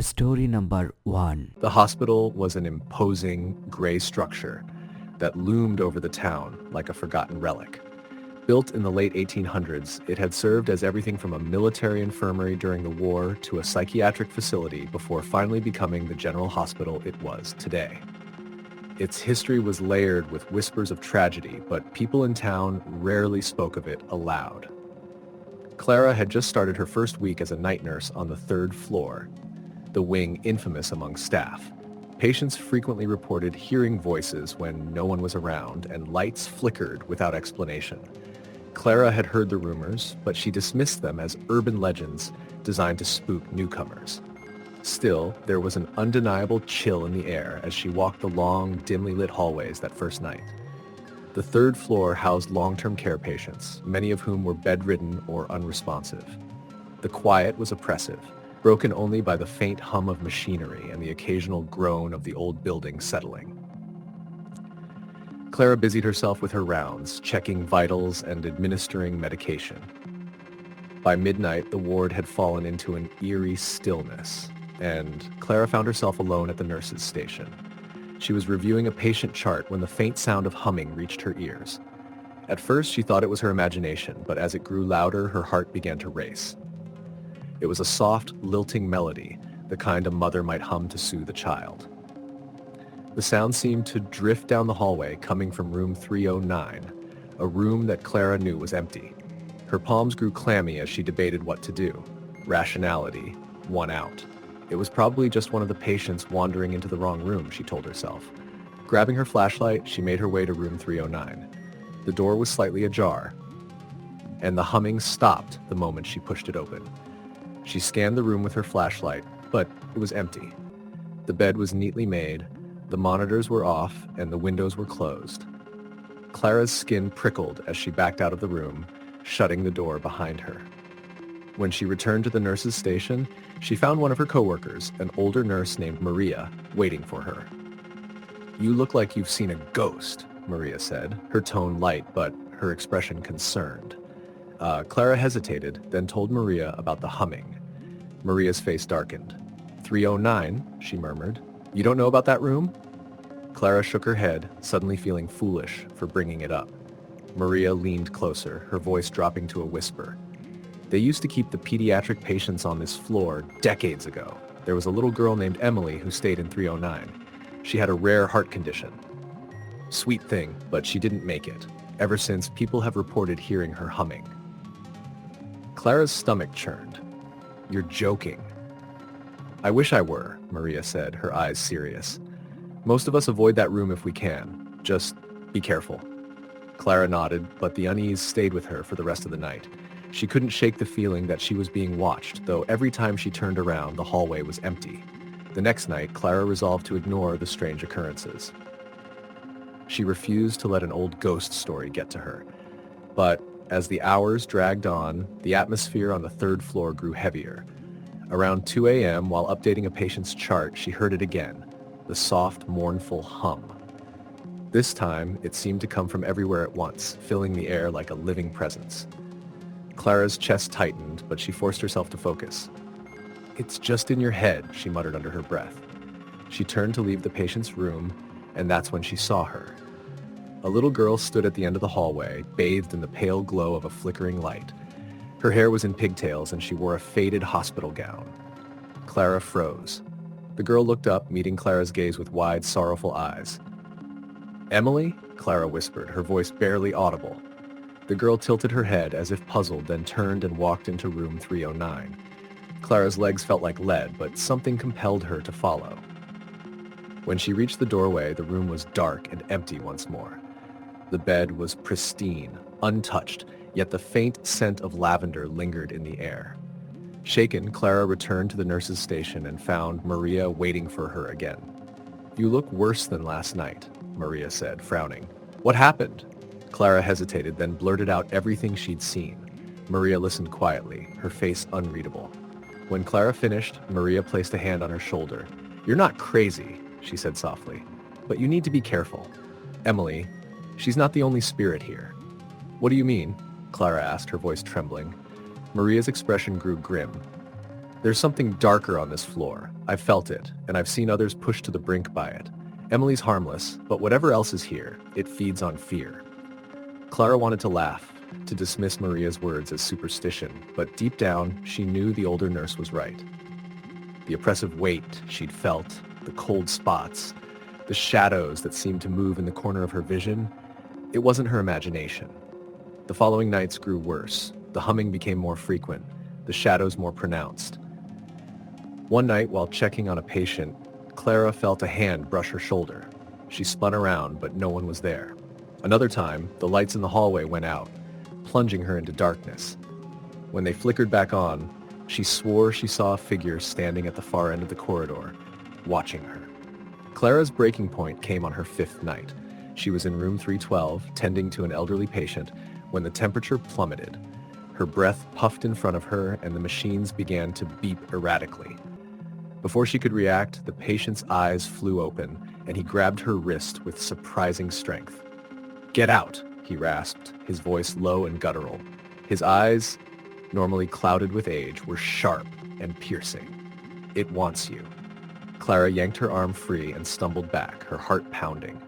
Story number 1. The hospital was an imposing gray structure that loomed over the town like a forgotten relic. Built in the late 1800s, it had served as everything from a military infirmary during the war to a psychiatric facility before finally becoming the general hospital it was today. Its history was layered with whispers of tragedy, but people in town rarely spoke of it aloud. Clara had just started her first week as a night nurse on the 3rd floor, the wing infamous among staff. Patients frequently reported hearing voices when no one was around, and lights flickered without explanation. Clara had heard the rumors, but she dismissed them as urban legends designed to spook newcomers. Still, there was an undeniable chill in the air as she walked the long, dimly lit hallways that first night. The 3rd floor housed long-term care patients, many of whom were bedridden or unresponsive. The quiet was oppressive, broken only by the faint hum of machinery and the occasional groan of the old building settling. Clara busied herself with her rounds, checking vitals and administering medication. By midnight, the ward had fallen into an eerie stillness, and Clara found herself alone at the nurse's station. She was reviewing a patient chart when the faint sound of humming reached her ears. At first, she thought it was her imagination, but as it grew louder, her heart began to race. It was a soft, lilting melody, the kind a mother might hum to soothe a child. The sound seemed to drift down the hallway, coming from room 309, a room that Clara knew was empty. Her palms grew clammy as she debated what to do. Rationality won out. It was probably just one of the patients wandering into the wrong room, she told herself. Grabbing her flashlight, she made her way to room 309. The door was slightly ajar, and the humming stopped the moment she pushed it open. She scanned the room with her flashlight, but it was empty. The bed was neatly made, the monitors were off, and the windows were closed. Clara's skin prickled as she backed out of the room, shutting the door behind her. When she returned to the nurse's station, she found one of her coworkers, an older nurse named Maria, waiting for her. "You look like you've seen a ghost," Maria said, her tone light but her expression concerned. Clara hesitated, then told Maria about the humming. Maria's face darkened. 309, she murmured. "You don't know about that room?" Clara shook her head, suddenly feeling foolish for bringing it up. Maria leaned closer, her voice dropping to a whisper. "They used to keep the pediatric patients on this floor decades ago. There was a little girl named Emily who stayed in 309. She had a rare heart condition. Sweet thing, but she didn't make it. Ever since, people have reported hearing her humming." Clara's stomach churned. "You're joking." "I wish I were," Maria said, her eyes serious. "Most of us avoid that room if we can. Just be careful." Clara nodded, but the unease stayed with her for the rest of the night. She couldn't shake the feeling that she was being watched, though every time she turned around, the hallway was empty. The next night, Clara resolved to ignore the strange occurrences. She refused to let an old ghost story get to her. But as the hours dragged on, the atmosphere on the 3rd floor grew heavier. Around 2 a.m., while updating a patient's chart, she heard it again, the soft, mournful hum. This time, it seemed to come from everywhere at once, filling the air like a living presence. Clara's chest tightened, but she forced herself to focus. "It's just in your head," she muttered under her breath. She turned to leave the patient's room, and that's when she saw her. A little girl stood at the end of the hallway, bathed in the pale glow of a flickering light. Her hair was in pigtails, and she wore a faded hospital gown. Clara froze. The girl looked up, meeting Clara's gaze with wide, sorrowful eyes. "Emily?" Clara whispered, her voice barely audible. The girl tilted her head as if puzzled, then turned and walked into room 309. Clara's legs felt like lead, but something compelled her to follow. When she reached the doorway, the room was dark and empty once more. The bed was pristine, untouched, yet the faint scent of lavender lingered in the air. Shaken, Clara returned to the nurse's station and found Maria waiting for her again. "You look worse than last night," Maria said, frowning. "What happened?" Clara hesitated, then blurted out everything she'd seen. Maria listened quietly, her face unreadable. When Clara finished, Maria placed a hand on her shoulder. "You're not crazy," she said softly, "but you need to be careful. Emily, she's not the only spirit here." "What do you mean?" Clara asked, her voice trembling. Maria's expression grew grim. There's something darker on this floor. I've felt it, and I've seen others pushed to the brink by it. Emily's harmless, but whatever else is here, it feeds on fear. Clara wanted to laugh, to dismiss Maria's words as superstition, but deep down, she knew the older nurse was right. The oppressive weight she'd felt, the cold spots, the shadows that seemed to move in the corner of her vision, it wasn't her imagination. The following nights grew worse. The humming became more frequent, the shadows more pronounced. One night, while checking on a patient, Clara felt a hand brush her shoulder. She spun around, but no one was there. Another time, the lights in the hallway went out, plunging her into darkness. When they flickered back on, she swore she saw a figure standing at the far end of the corridor, watching her. Clara's breaking point came on her fifth night. She was in room 312, tending to an elderly patient, when the temperature plummeted. Her breath puffed in front of her, and the machines began to beep erratically. Before she could react, the patient's eyes flew open, and he grabbed her wrist with surprising strength. "Get out," he rasped, his voice low and guttural. His eyes, normally clouded with age, were sharp and piercing. "It wants you." Clara yanked her arm free and stumbled back, her heart pounding.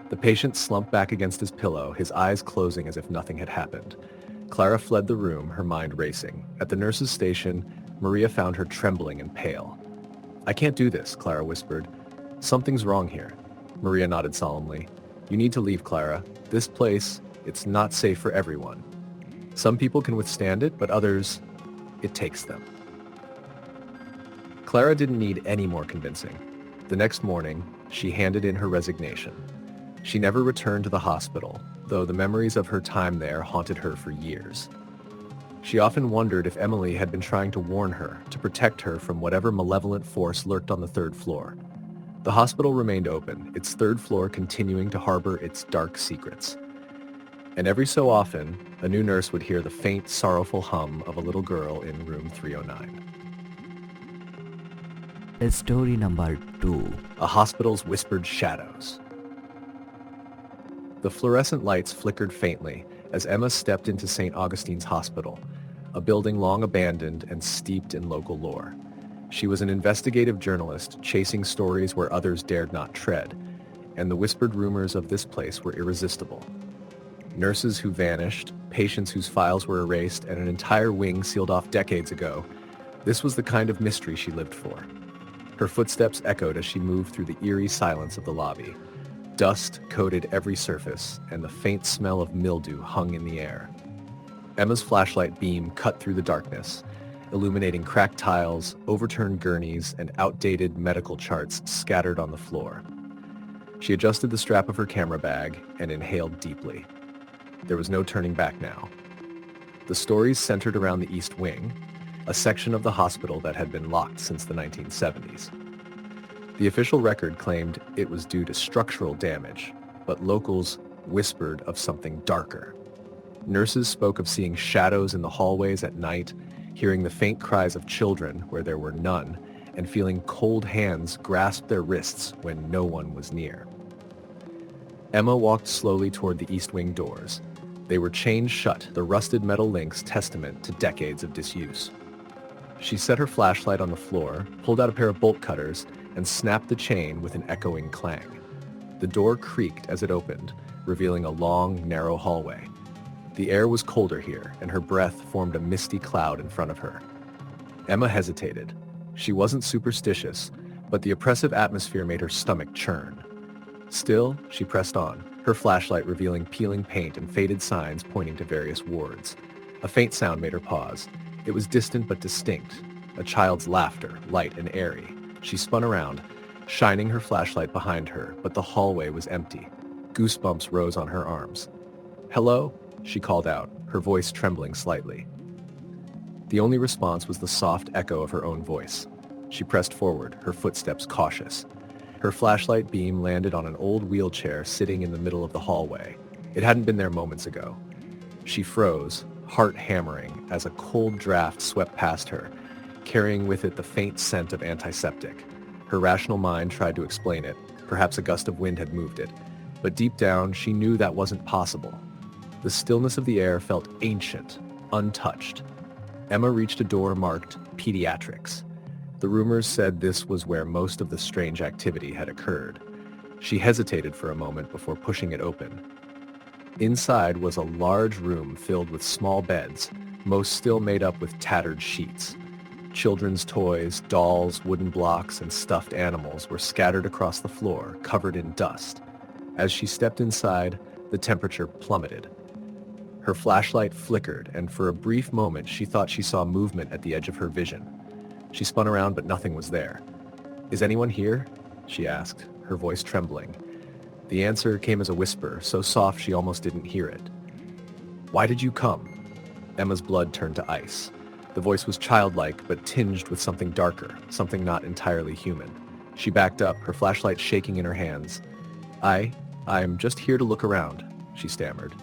The patient slumped back against his pillow, his eyes closing as if nothing had happened. Clara fled the room, her mind racing. At the nurse's station, Maria found her trembling and pale. "I can't do this," Clara whispered. "Something's wrong here." Maria nodded solemnly. "You need to leave, Clara. This place, it's not safe for everyone. Some people can withstand it, but others, it takes them." Clara didn't need any more convincing. The next morning, she handed in her resignation. She never returned to the hospital, though the memories of her time there haunted her for years. She often wondered if Emily had been trying to warn her, to protect her from whatever malevolent force lurked on the third floor. The hospital remained open, its third floor continuing to harbor its dark secrets. And every so often, a new nurse would hear the faint, sorrowful hum of a little girl in room 309. Story number 2. A hospital's whispered shadows. The fluorescent lights flickered faintly as Emma stepped into St. Augustine's Hospital, a building long abandoned and steeped in local lore. She was an investigative journalist chasing stories where others dared not tread, and the whispered rumors of this place were irresistible. Nurses who vanished, patients whose files were erased, and an entire wing sealed off decades ago. This was the kind of mystery she lived for. Her footsteps echoed as she moved through the eerie silence of the lobby. Dust coated every surface, and the faint smell of mildew hung in the air. Emma's flashlight beam cut through the darkness, illuminating cracked tiles, overturned gurneys, and outdated medical charts scattered on the floor. She adjusted the strap of her camera bag and inhaled deeply. There was no turning back now. The stories centered around the East Wing, a section of the hospital that had been locked since the 1970s. The official record claimed it was due to structural damage, but locals whispered of something darker. Nurses spoke of seeing shadows in the hallways at night, hearing the faint cries of children where there were none, and feeling cold hands grasp their wrists when no one was near. Emma walked slowly toward the East Wing doors. They were chained shut, the rusted metal links testament to decades of disuse. She set her flashlight on the floor, pulled out a pair of bolt cutters, and snapped the chain with an echoing clang. The door creaked as it opened, revealing a long, narrow hallway. The air was colder here, and her breath formed a misty cloud in front of her. Emma hesitated. She wasn't superstitious, but the oppressive atmosphere made her stomach churn. Still, she pressed on, her flashlight revealing peeling paint and faded signs pointing to various wards. A faint sound made her pause. It was distant but distinct, a child's laughter, light and airy. She spun around, shining her flashlight behind her, but the hallway was empty. Goosebumps rose on her arms. "Hello?" she called out, her voice trembling slightly. The only response was the soft echo of her own voice. She pressed forward, her footsteps cautious. Her flashlight beam landed on an old wheelchair sitting in the middle of the hallway. It hadn't been there moments ago. She froze, heart hammering, as a cold draft swept past her, carrying with it the faint scent of antiseptic. Her rational mind tried to explain it. Perhaps a gust of wind had moved it. But deep down, she knew that wasn't possible. The stillness of the air felt ancient, untouched. Emma reached a door marked pediatrics. The rumors said this was where most of the strange activity had occurred. She hesitated for a moment before pushing it open. Inside was a large room filled with small beds, most still made up with tattered sheets. Children's toys, dolls, wooden blocks, and stuffed animals were scattered across the floor, covered in dust. As she stepped inside, the temperature plummeted. Her flashlight flickered, and for a brief moment she thought she saw movement at the edge of her vision. She spun around, but nothing was there. "Is anyone here?" she asked, her voice trembling. The answer came as a whisper, so soft she almost didn't hear it. "Why did you come?" Emma's blood turned to ice. The voice was childlike, but tinged with something darker, something not entirely human. She backed up, her flashlight shaking in her hands. I'm just here to look around," she stammered.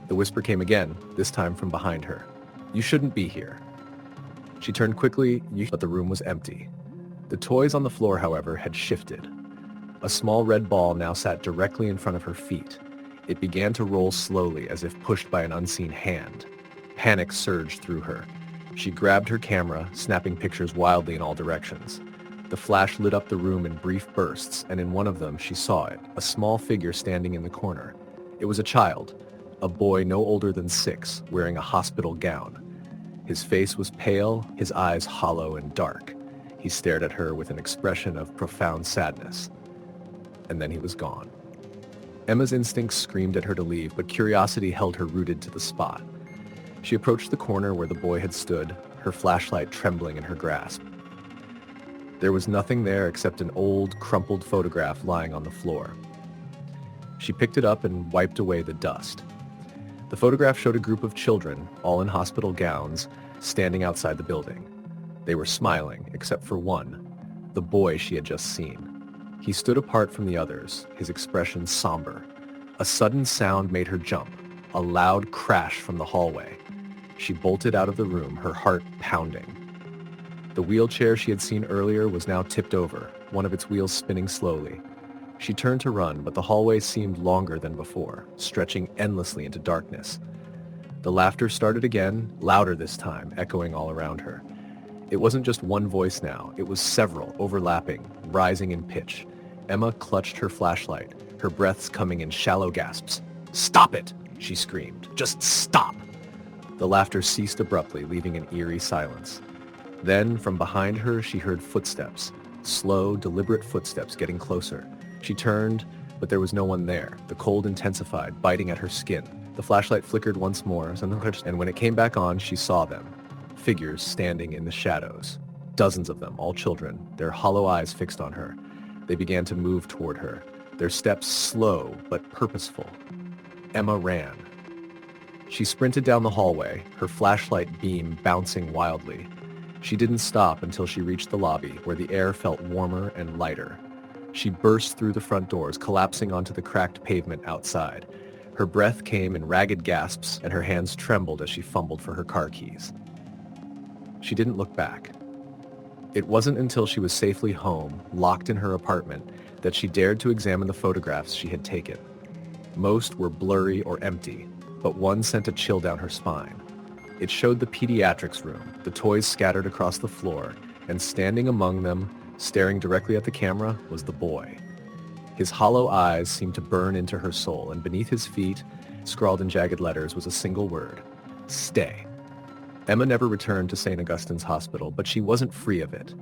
The whisper came again, this time from behind her. "You shouldn't be here." She turned quickly, but the room was empty. The toys on the floor, however, had shifted. A small red ball now sat directly in front of her feet. It began to roll slowly, as if pushed by an unseen hand. Panic surged through her. She grabbed her camera, snapping pictures wildly in all directions. The flash lit up the room in brief bursts, and in one of them she saw it, a small figure standing in the corner. It was a child, a boy no older than 6, wearing a hospital gown. His face was pale, his eyes hollow and dark. He stared at her with an expression of profound sadness. And then he was gone. Emma's instincts screamed at her to leave, but curiosity held her rooted to the spot. She approached the corner where the boy had stood, her flashlight trembling in her grasp. There was nothing there except an old, crumpled photograph lying on the floor. She picked it up and wiped away the dust. The photograph showed a group of children, all in hospital gowns, standing outside the building. They were smiling, except for one, the boy she had just seen. He stood apart from the others, his expression somber. A sudden sound made her jump, a loud crash from the hallway. She bolted out of the room, her heart pounding. The wheelchair she had seen earlier was now tipped over, one of its wheels spinning slowly. She turned to run, but the hallway seemed longer than before, stretching endlessly into darkness. The laughter started again, louder this time, echoing all around her. It wasn't just one voice now, it was several, overlapping, rising in pitch. Emma clutched her flashlight, her breaths coming in shallow gasps. "Stop it!" she screamed. "Just stop!" The laughter ceased abruptly, leaving an eerie silence. Then, from behind her, she heard footsteps, slow, deliberate footsteps getting closer. She turned, but there was no one there. The cold intensified, biting at her skin. The flashlight flickered once more, and when it came back on, she saw them. Figures standing in the shadows. Dozens of them, all children, their hollow eyes fixed on her. They began to move toward her, their steps slow but purposeful. Emma ran. She sprinted down the hallway, her flashlight beam bouncing wildly. She didn't stop until she reached the lobby, where the air felt warmer and lighter. She burst through the front doors, collapsing onto the cracked pavement outside. Her breath came in ragged gasps, and her hands trembled as she fumbled for her car keys. She didn't look back. It wasn't until she was safely home, locked in her apartment, that she dared to examine the photographs she had taken. Most were blurry or empty, but one sent a chill down her spine. It showed the pediatrics room, the toys scattered across the floor, and standing among them, staring directly at the camera, was the boy. His hollow eyes seemed to burn into her soul, and beneath his feet, scrawled in jagged letters, was a single word: stay. Emma never returned to St. Augustine's Hospital, but she wasn't free of it.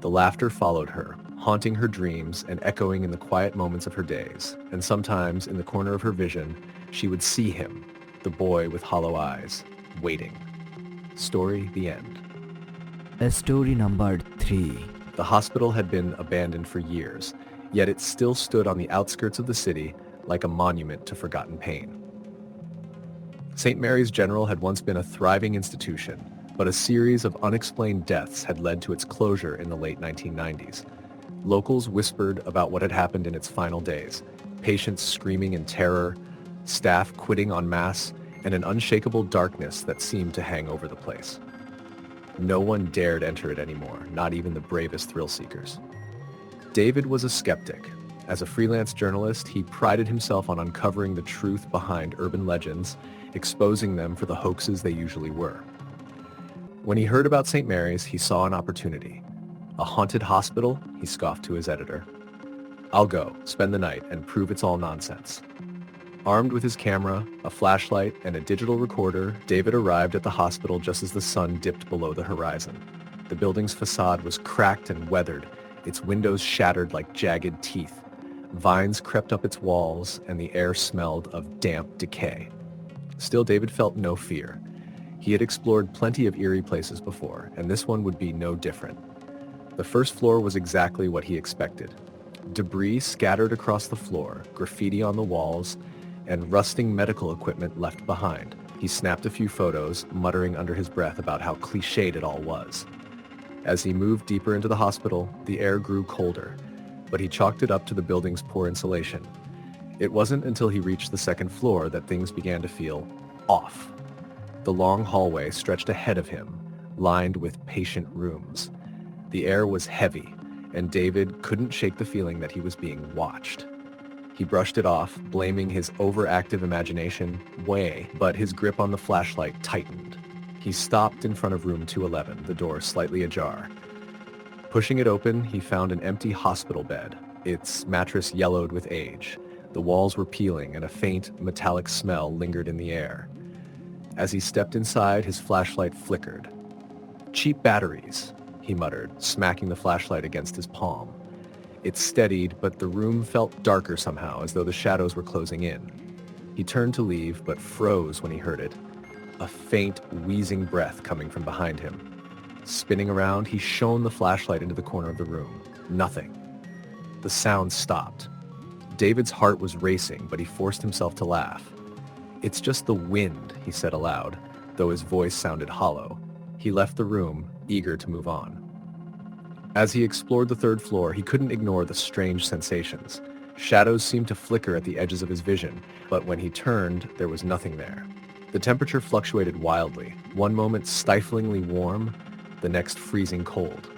The laughter followed her, haunting her dreams and echoing in the quiet moments of her days, and sometimes, in the corner of her vision, she would see him, the boy with hollow eyes, waiting. Story the end. Story number 3. The hospital had been abandoned for years, yet it still stood on the outskirts of the city like a monument to forgotten pain. St. Mary's General had once been a thriving institution, but a series of unexplained deaths had led to its closure in the late 1990s. Locals whispered about what had happened in its final days, patients screaming in terror, staff quitting en masse, and an unshakable darkness that seemed to hang over the place. No one dared enter it anymore, not even the bravest thrill-seekers. David was a skeptic. As a freelance journalist, he prided himself on uncovering the truth behind urban legends, exposing them for the hoaxes they usually were. When he heard about St. Mary's, he saw an opportunity. A haunted hospital, he scoffed to his editor. I'll go, spend the night, and prove it's all nonsense. Armed with his camera, a flashlight, and a digital recorder, David arrived at the hospital just as the sun dipped below the horizon. The building's facade was cracked and weathered, its windows shattered like jagged teeth. Vines crept up its walls, and the air smelled of damp decay. Still, David felt no fear. He had explored plenty of eerie places before, and this one would be no different. The first floor was exactly what he expected. Debris scattered across the floor, graffiti on the walls, and rusting medical equipment left behind. He snapped a few photos, muttering under his breath about how cliched it all was. As he moved deeper into the hospital, the air grew colder, but he chalked it up to the building's poor insulation. It wasn't until he reached the second floor that things began to feel off. The long hallway stretched ahead of him, lined with patient rooms. The air was heavy, and David couldn't shake the feeling that he was being watched. He brushed it off, blaming his overactive imagination, but his grip on the flashlight tightened. He stopped in front of room 211, the door slightly ajar. Pushing it open, he found an empty hospital bed, its mattress yellowed with age. The walls were peeling, and a faint, metallic smell lingered in the air. As he stepped inside, his flashlight flickered. "Cheap batteries," he muttered, smacking the flashlight against his palm. It steadied, but the room felt darker somehow, as though the shadows were closing in. He turned to leave, but froze when he heard it. A faint, wheezing breath coming from behind him. Spinning around, he shone the flashlight into the corner of the room. Nothing. The sound stopped. David's heart was racing, but he forced himself to laugh. "It's just the wind," he said aloud, though his voice sounded hollow. He left the room, eager to move on. As he explored the third floor, he couldn't ignore the strange sensations. Shadows seemed to flicker at the edges of his vision, but when he turned, there was nothing there. The temperature fluctuated wildly, one moment stiflingly warm, the next freezing cold.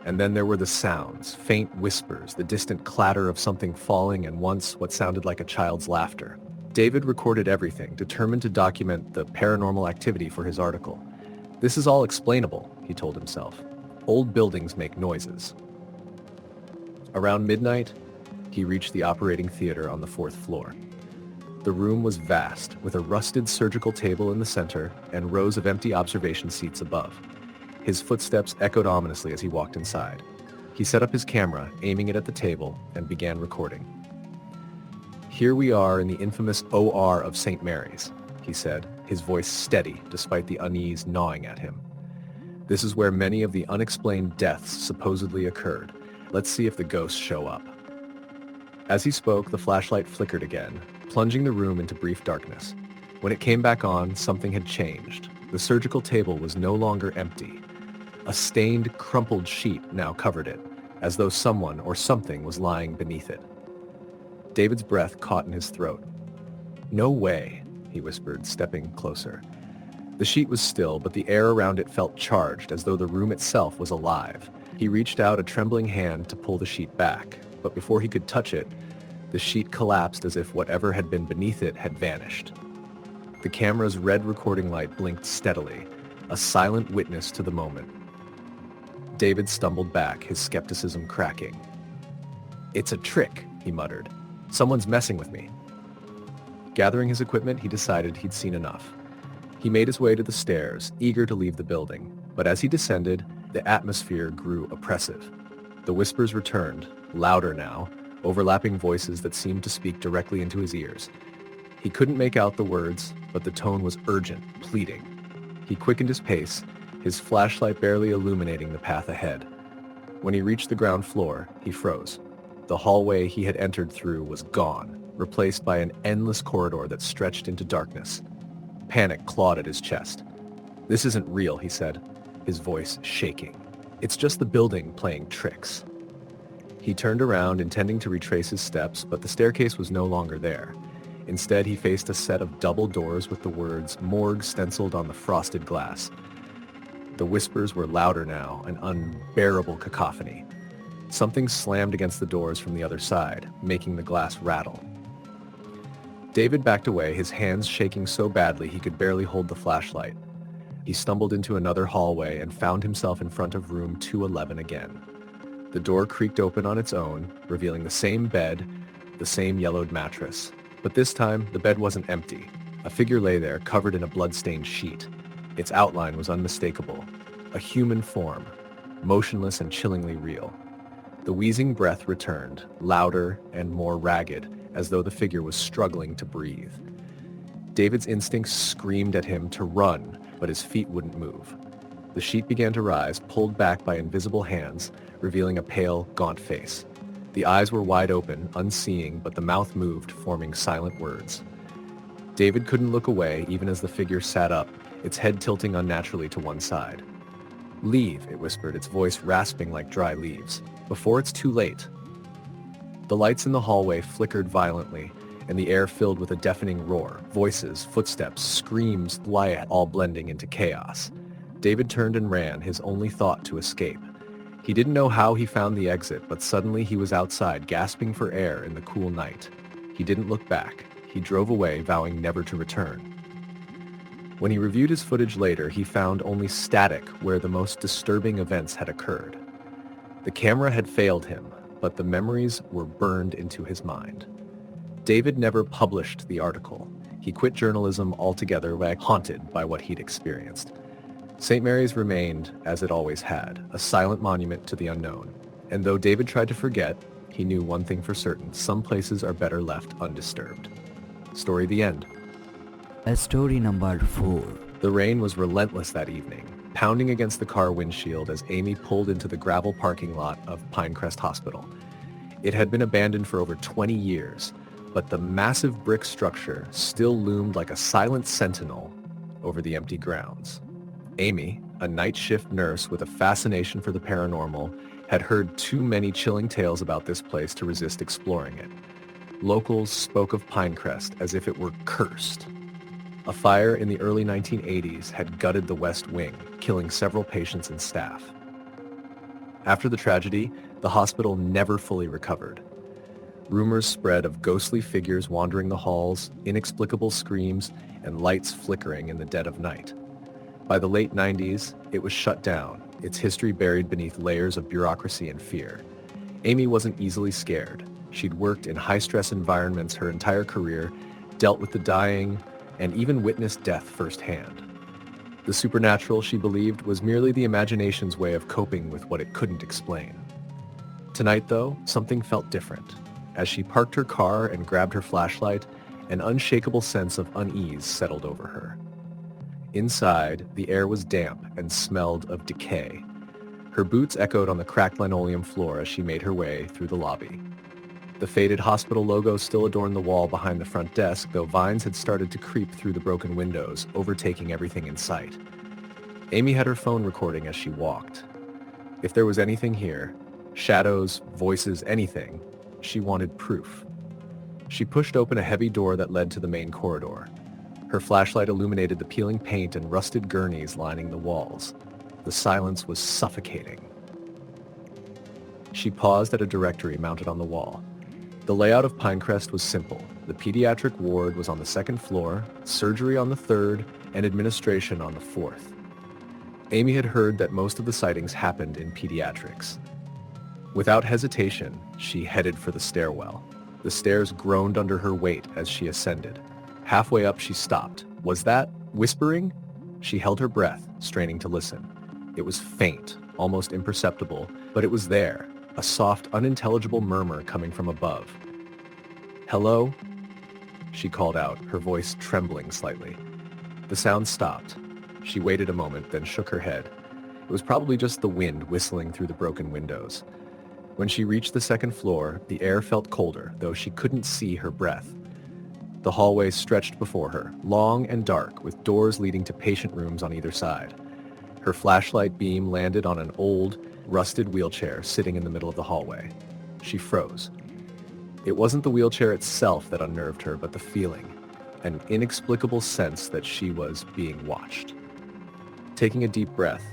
And then there were the sounds, faint whispers, the distant clatter of something falling, and once what sounded like a child's laughter. David recorded everything, determined to document the paranormal activity for his article. "This is all explainable," he told himself. "Old buildings make noises." Around midnight, he reached the operating theater on the fourth floor. The room was vast, with a rusted surgical table in the center and rows of empty observation seats above. His footsteps echoed ominously as he walked inside. He set up his camera, aiming it at the table, and began recording. "Here we are in the infamous OR of St. Mary's," he said, his voice steady despite the unease gnawing at him. "This is where many of the unexplained deaths supposedly occurred. Let's see if the ghosts show up." As he spoke, the flashlight flickered again, plunging the room into brief darkness. When it came back on, something had changed. The surgical table was no longer empty. A stained, crumpled sheet now covered it, as though someone or something was lying beneath it. David's breath caught in his throat. "No way," he whispered, stepping closer. The sheet was still, but the air around it felt charged, as though the room itself was alive. He reached out a trembling hand to pull the sheet back, but before he could touch it, the sheet collapsed as if whatever had been beneath it had vanished. The camera's red recording light blinked steadily, a silent witness to the moment. David stumbled back, his skepticism cracking. "It's a trick," he muttered. "Someone's messing with me." Gathering his equipment, he decided he'd seen enough. He made his way to the stairs, eager to leave the building, but as he descended, the atmosphere grew oppressive. The whispers returned, louder now, overlapping voices that seemed to speak directly into his ears. He couldn't make out the words, but the tone was urgent, pleading. He quickened his pace, his flashlight barely illuminating the path ahead. When he reached the ground floor, he froze. The hallway he had entered through was gone, replaced by an endless corridor that stretched into darkness. Panic clawed at his chest. "This isn't real," he said, his voice shaking. "It's just the building playing tricks." He turned around, intending to retrace his steps, but the staircase was no longer there. Instead, he faced a set of double doors with the words "Morgue" stenciled on the frosted glass. The whispers were louder now, an unbearable cacophony. Something slammed against the doors from the other side, making the glass rattle. David backed away, his hands shaking so badly he could barely hold the flashlight. He stumbled into another hallway and found himself in front of room 211 again. The door creaked open on its own, revealing the same bed, the same yellowed mattress. But this time, the bed wasn't empty. A figure lay there, covered in a blood-stained sheet. Its outline was unmistakable. A human form, motionless and chillingly real. The wheezing breath returned, louder and more ragged, as though the figure was struggling to breathe. David's instincts screamed at him to run, but his feet wouldn't move. The sheet began to rise, pulled back by invisible hands, revealing a pale, gaunt face. The eyes were wide open, unseeing, but the mouth moved, forming silent words. David couldn't look away, even as the figure sat up, its head tilting unnaturally to one side. "Leave," it whispered, its voice rasping like dry leaves. "Before it's too late." The lights in the hallway flickered violently, and the air filled with a deafening roar. Voices, footsteps, screams, all blending into chaos. David turned and ran, his only thought to escape. He didn't know how he found the exit, but suddenly he was outside, gasping for air in the cool night. He didn't look back. He drove away, vowing never to return. When he reviewed his footage later, he found only static where the most disturbing events had occurred. The camera had failed him, but the memories were burned into his mind. David never published the article. He quit journalism altogether, haunted by what he'd experienced. St. Mary's remained, as it always had, a silent monument to the unknown. And though David tried to forget, he knew one thing for certain: some places are better left undisturbed. Story the end. Story number 4. The rain was relentless that evening, pounding against the car windshield as Amy pulled into the gravel parking lot of Pinecrest Hospital. It had been abandoned for over 20 years, but the massive brick structure still loomed like a silent sentinel over the empty grounds. Amy, a night shift nurse with a fascination for the paranormal, had heard too many chilling tales about this place to resist exploring it. Locals spoke of Pinecrest as if it were cursed. A fire in the early 1980s had gutted the West Wing, killing several patients and staff. After the tragedy, the hospital never fully recovered. Rumors spread of ghostly figures wandering the halls, inexplicable screams, and lights flickering in the dead of night. By the late 90s, it was shut down, its history buried beneath layers of bureaucracy and fear. Amy wasn't easily scared. She'd worked in high-stress environments her entire career, dealt with the dying, and even witnessed death firsthand. The supernatural, she believed, was merely the imagination's way of coping with what it couldn't explain. Tonight, though, something felt different. As she parked her car and grabbed her flashlight, an unshakable sense of unease settled over her. Inside, the air was damp and smelled of decay. Her boots echoed on the cracked linoleum floor as she made her way through the lobby. The faded hospital logo still adorned the wall behind the front desk, though vines had started to creep through the broken windows, overtaking everything in sight. Amy had her phone recording as she walked. If there was anything here, shadows, voices, anything, she wanted proof. She pushed open a heavy door that led to the main corridor. Her flashlight illuminated the peeling paint and rusted gurneys lining the walls. The silence was suffocating. She paused at a directory mounted on the wall. The layout of Pinecrest was simple. The pediatric ward was on the second floor, surgery on the third, and administration on the fourth. Amy had heard that most of the sightings happened in pediatrics. Without hesitation, she headed for the stairwell. The stairs groaned under her weight as she ascended. Halfway up, she stopped. Was that whispering? She held her breath, straining to listen. It was faint, almost imperceptible, but it was there, a soft, unintelligible murmur coming from above. "Hello?" she called out, her voice trembling slightly. The sound stopped. She waited a moment, then shook her head. It was probably just the wind whistling through the broken windows. When she reached the second floor, the air felt colder, though she couldn't see her breath. The hallway stretched before her, long and dark, with doors leading to patient rooms on either side. Her flashlight beam landed on an old, rusted wheelchair sitting in the middle of the hallway. She froze. It wasn't the wheelchair itself that unnerved her, but the feeling, an inexplicable sense that she was being watched. Taking a deep breath,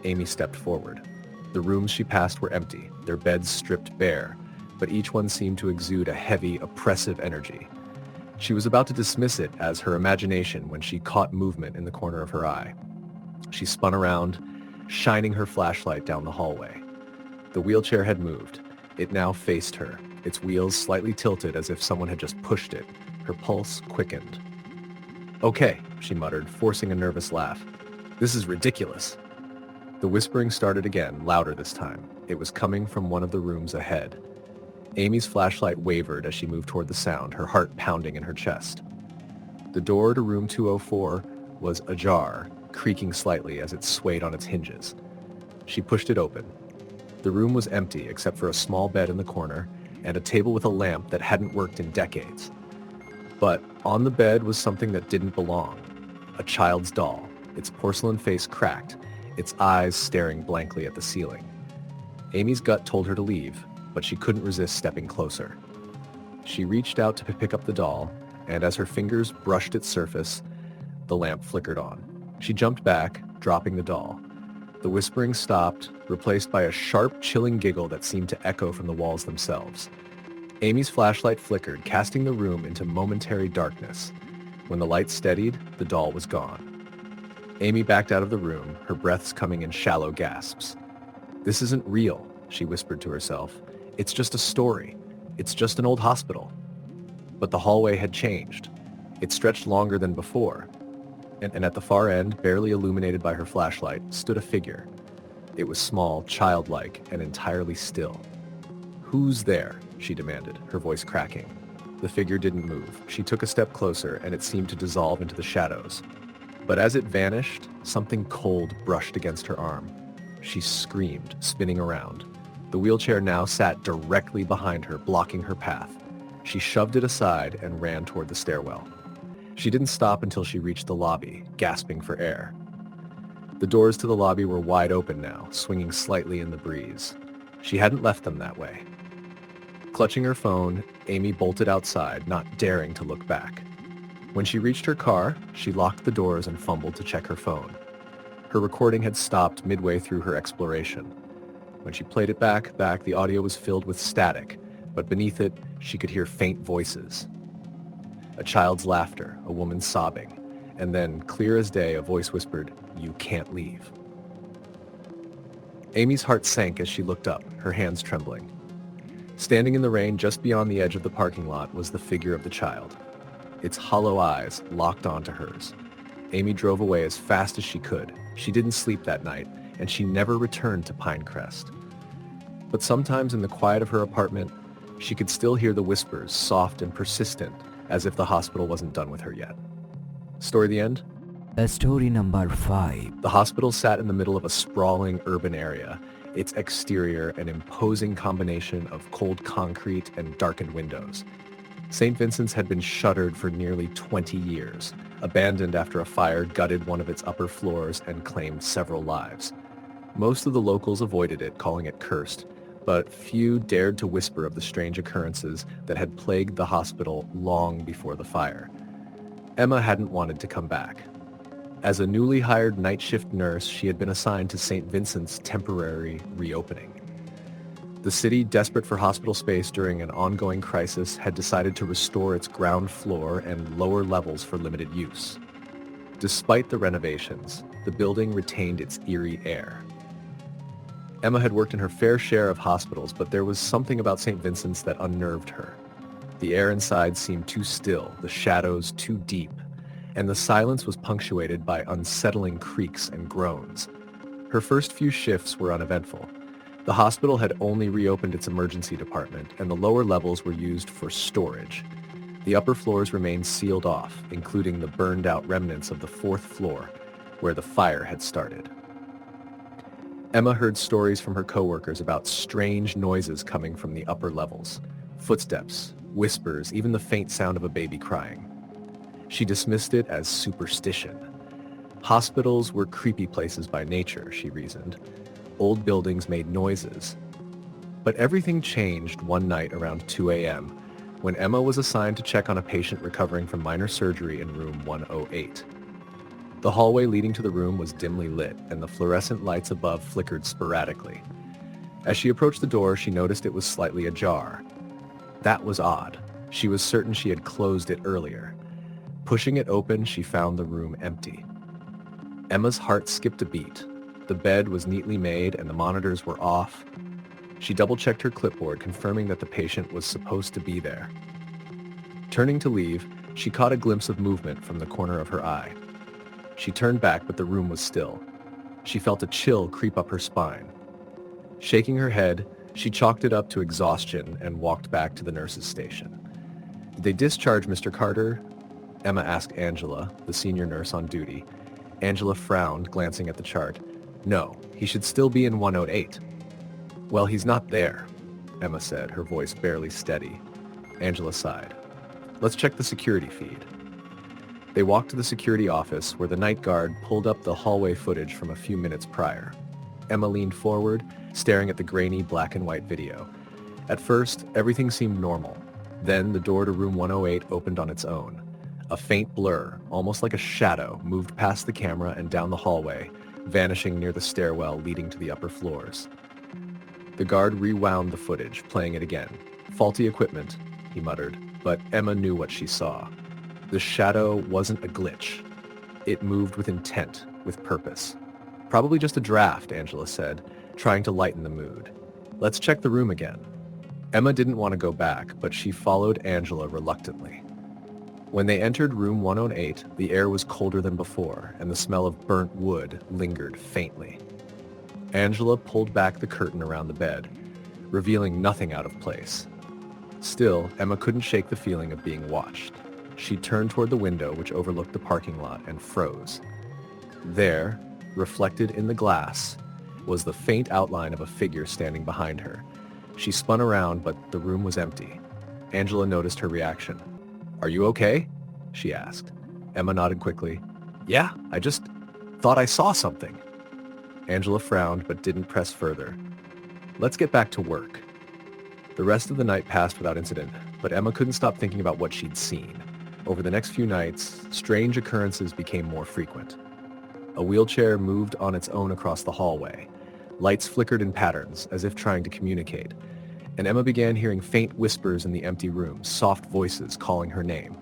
Amy stepped forward. The rooms she passed were empty, their beds stripped bare, but each one seemed to exude a heavy, oppressive energy. She was about to dismiss it as her imagination when she caught movement in the corner of her eye. She spun around, shining her flashlight down the hallway. The wheelchair had moved. It now faced her, its wheels slightly tilted as if someone had just pushed it. Her pulse quickened. "Okay," she muttered, forcing a nervous laugh. "This is ridiculous." The whispering started again, louder this time. It was coming from one of the rooms ahead. Amy's flashlight wavered as she moved toward the sound, her heart pounding in her chest. The door to room 204 was ajar, creaking slightly as it swayed on its hinges. She pushed it open. The room was empty except for a small bed in the corner and a table with a lamp that hadn't worked in decades. But on the bed was something that didn't belong. A child's doll, its porcelain face cracked, its eyes staring blankly at the ceiling. Amy's gut told her to leave, but she couldn't resist stepping closer. She reached out to pick up the doll, and as her fingers brushed its surface, the lamp flickered on. She jumped back, dropping the doll. The whispering stopped, replaced by a sharp, chilling giggle that seemed to echo from the walls themselves. Amy's flashlight flickered, casting the room into momentary darkness. When the light steadied, the doll was gone. Amy backed out of the room, her breaths coming in shallow gasps. "This isn't real," she whispered to herself. "It's just a story. It's just an old hospital." But the hallway had changed. It stretched longer than before. And at the far end, barely illuminated by her flashlight, stood a figure. It was small, childlike, and entirely still. "Who's there?" she demanded, her voice cracking. The figure didn't move. She took a step closer, and it seemed to dissolve into the shadows. But as it vanished, something cold brushed against her arm. She screamed, spinning around. The wheelchair now sat directly behind her, blocking her path. She shoved it aside and ran toward the stairwell. She didn't stop until she reached the lobby, gasping for air. The doors to the lobby were wide open now, swinging slightly in the breeze. She hadn't left them that way. Clutching her phone, Amy bolted outside, not daring to look back. When she reached her car, she locked the doors and fumbled to check her phone. Her recording had stopped midway through her exploration. When she played it back, the audio was filled with static, but beneath it, she could hear faint voices. A child's laughter, a woman sobbing, and then, clear as day, a voice whispered, "You can't leave." Amy's heart sank as she looked up, her hands trembling. Standing in the rain just beyond the edge of the parking lot was the figure of the child. Its hollow eyes locked onto hers. Amy drove away as fast as she could. She didn't sleep that night, and she never returned to Pinecrest. But sometimes in the quiet of her apartment, she could still hear the whispers, soft and persistent, as if the hospital wasn't done with her yet. Story the end? Story number 5. The hospital sat in the middle of a sprawling urban area, its exterior an imposing combination of cold concrete and darkened windows. St. Vincent's had been shuttered for nearly 20 years, abandoned after a fire gutted one of its upper floors and claimed several lives. Most of the locals avoided it, calling it cursed, but few dared to whisper of the strange occurrences that had plagued the hospital long before the fire. Emma hadn't wanted to come back. As a newly hired night shift nurse, she had been assigned to St. Vincent's temporary reopening. The city, desperate for hospital space during an ongoing crisis, had decided to restore its ground floor and lower levels for limited use. Despite the renovations, the building retained its eerie air. Emma had worked in her fair share of hospitals, but there was something about St. Vincent's that unnerved her. The air inside seemed too still, the shadows too deep, and the silence was punctuated by unsettling creaks and groans. Her first few shifts were uneventful. The hospital had only reopened its emergency department, and the lower levels were used for storage. The upper floors remained sealed off, including the burned-out remnants of the 4th floor, where the fire had started. Emma heard stories from her coworkers about strange noises coming from the upper levels. Footsteps, whispers, even the faint sound of a baby crying. She dismissed it as superstition. Hospitals were creepy places by nature, she reasoned. Old buildings made noises. But everything changed one night around 2 a.m. when Emma was assigned to check on a patient recovering from minor surgery in room 108. The hallway leading to the room was dimly lit, and the fluorescent lights above flickered sporadically. As she approached the door, she noticed it was slightly ajar. That was odd. She was certain she had closed it earlier. Pushing it open, she found the room empty. Emma's heart skipped a beat. The bed was neatly made and the monitors were off. She double-checked her clipboard, confirming that the patient was supposed to be there. Turning to leave, she caught a glimpse of movement from the corner of her eye. She turned back, but the room was still. She felt a chill creep up her spine. Shaking her head, she chalked it up to exhaustion and walked back to the nurse's station. "Did they discharge Mr. Carter?" Emma asked Angela, the senior nurse on duty. Angela frowned, glancing at the chart. "No, he should still be in 108. "Well, he's not there," Emma said, her voice barely steady. Angela sighed. "Let's check the security feed." They walked to the security office where the night guard pulled up the hallway footage from a few minutes prior. Emma leaned forward, staring at the grainy black and white video. At first, everything seemed normal. Then the door to room 108 opened on its own. A faint blur, almost like a shadow, moved past the camera and down the hallway, vanishing near the stairwell leading to the upper floors. The guard rewound the footage, playing it again. "Faulty equipment," he muttered, but Emma knew what she saw. The shadow wasn't a glitch. It moved with intent, with purpose. "Probably just a draft," Angela said, trying to lighten the mood. "Let's check the room again." Emma didn't want to go back, but she followed Angela reluctantly. When they entered room 108, the air was colder than before, and the smell of burnt wood lingered faintly. Angela pulled back the curtain around the bed, revealing nothing out of place. Still, Emma couldn't shake the feeling of being watched. She turned toward the window, which overlooked the parking lot, and froze. There, reflected in the glass, was the faint outline of a figure standing behind her. She spun around, but the room was empty. Angela noticed her reaction. "Are you okay?" she asked. Emma nodded quickly. "Yeah, I just thought I saw something." Angela frowned but didn't press further. "Let's get back to work." The rest of the night passed without incident, but Emma couldn't stop thinking about what she'd seen. Over the next few nights, strange occurrences became more frequent. A wheelchair moved on its own across the hallway. Lights flickered in patterns, as if trying to communicate, and Emma began hearing faint whispers in the empty room, soft voices calling her name.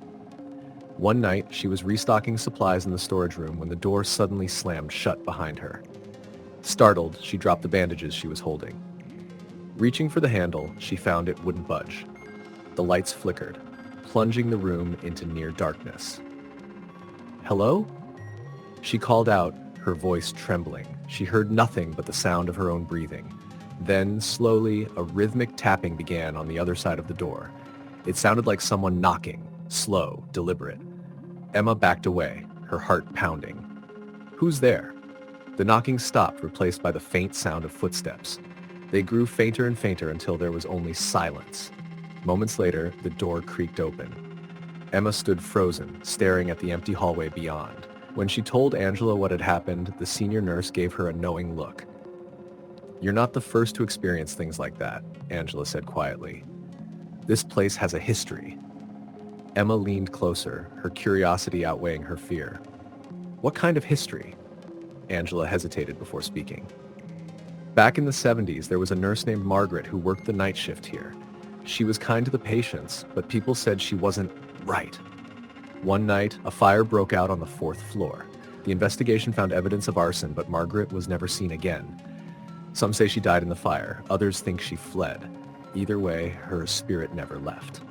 One night, she was restocking supplies in the storage room when the door suddenly slammed shut behind her. Startled, she dropped the bandages she was holding. Reaching for the handle, she found it wouldn't budge. The lights flickered, plunging the room into near darkness. "Hello?" She called out, her voice trembling. She heard nothing but the sound of her own breathing. Then, slowly, a rhythmic tapping began on the other side of the door. It sounded like someone knocking, slow, deliberate. Emma backed away, her heart pounding. "Who's there?" The knocking stopped, replaced by the faint sound of footsteps. They grew fainter and fainter until there was only silence. Moments later, the door creaked open. Emma stood frozen, staring at the empty hallway beyond. When she told Angela what had happened, the senior nurse gave her a knowing look. "You're not the first to experience things like that," Angela said quietly. "This place has a history." Emma leaned closer, her curiosity outweighing her fear. "What kind of history?" Angela hesitated before speaking. "Back in the 70s, there was a nurse named Margaret who worked the night shift here. She was kind to the patients, but people said she wasn't right. One night, a fire broke out on the 4th floor. The investigation found evidence of arson, but Margaret was never seen again. Some say she died in the fire. Others think she fled. Either way, her spirit never left."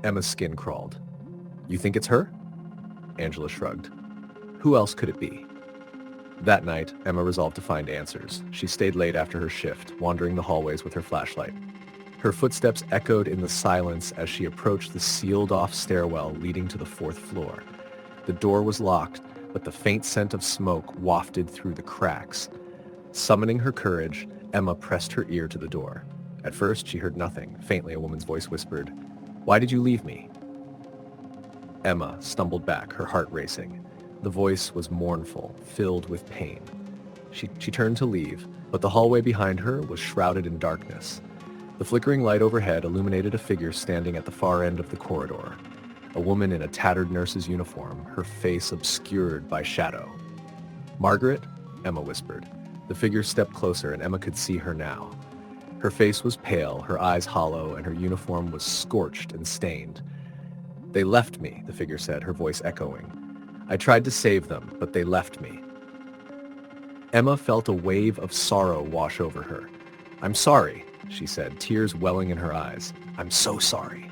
Emma's skin crawled. "You think it's her?" Angela shrugged. "Who else could it be?" That night, Emma resolved to find answers. She stayed late after her shift, wandering the hallways with her flashlight. Her footsteps echoed in the silence as she approached the sealed-off stairwell leading to the 4th floor. The door was locked, but the faint scent of smoke wafted through the cracks. Summoning her courage, Emma pressed her ear to the door. At first, she heard nothing. Faintly, a woman's voice whispered, "Why did you leave me?" Emma stumbled back, her heart racing. The voice was mournful, filled with pain. She turned to leave, but the hallway behind her was shrouded in darkness. The flickering light overhead illuminated a figure standing at the far end of the corridor. A woman in a tattered nurse's uniform, her face obscured by shadow. "Margaret?" Emma whispered. The figure stepped closer, and Emma could see her now. Her face was pale, her eyes hollow, and her uniform was scorched and stained. "They left me," the figure said, her voice echoing. I tried to save them, but they left me. Emma felt a wave of sorrow wash over her. I'm sorry, she said, tears welling in her eyes. I'm so sorry.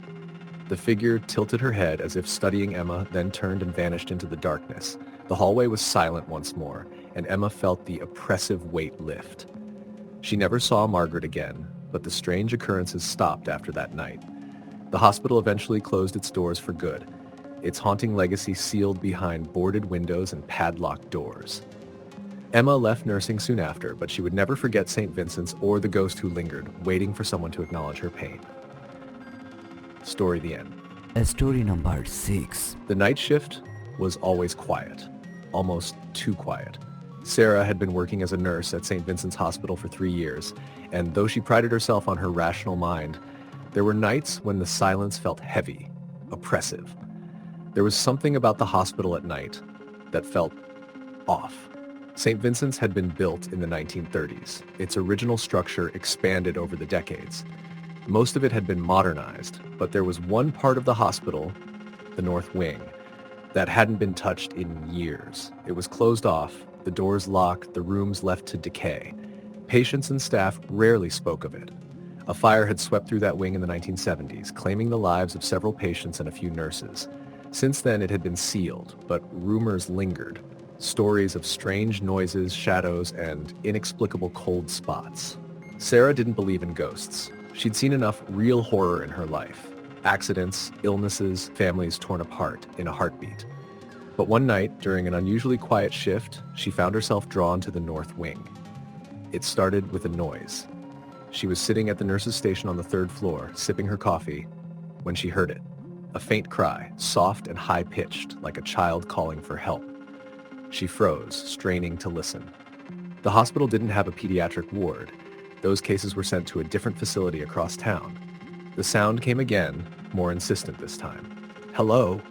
The figure tilted her head as if studying Emma, then turned and vanished into the darkness. The hallway was silent once more, and Emma felt the oppressive weight lift. She never saw Margaret again, but the strange occurrences stopped after that night. The hospital eventually closed its doors for good, its haunting legacy sealed behind boarded windows and padlocked doors. Emma left nursing soon after, but she would never forget St. Vincent's or the ghost who lingered, waiting for someone to acknowledge her pain. Story the end. Story number 6. The night shift was always quiet, almost too quiet. Sarah had been working as a nurse at St. Vincent's Hospital for 3 years, and though she prided herself on her rational mind, there were nights when the silence felt heavy, oppressive. There was something about the hospital at night that felt off. St. Vincent's had been built in the 1930s. Its original structure expanded over the decades. Most of it had been modernized, but there was one part of the hospital, the North Wing, that hadn't been touched in years. It was closed off, the doors locked, the rooms left to decay. Patients and staff rarely spoke of it. A fire had swept through that wing in the 1970s, claiming the lives of several patients and a few nurses. Since then, it had been sealed, but rumors lingered. Stories of strange noises, shadows, and inexplicable cold spots. Sarah didn't believe in ghosts. She'd seen enough real horror in her life. Accidents, illnesses, families torn apart in a heartbeat. But one night, during an unusually quiet shift, she found herself drawn to the North Wing. It started with a noise. She was sitting at the nurse's station on the 3rd floor, sipping her coffee, when she heard it. A faint cry, soft and high-pitched, like a child calling for help. She froze, straining to listen. The hospital didn't have a pediatric ward. Those cases were sent to a different facility across town. The sound came again, more insistent this time. Hello,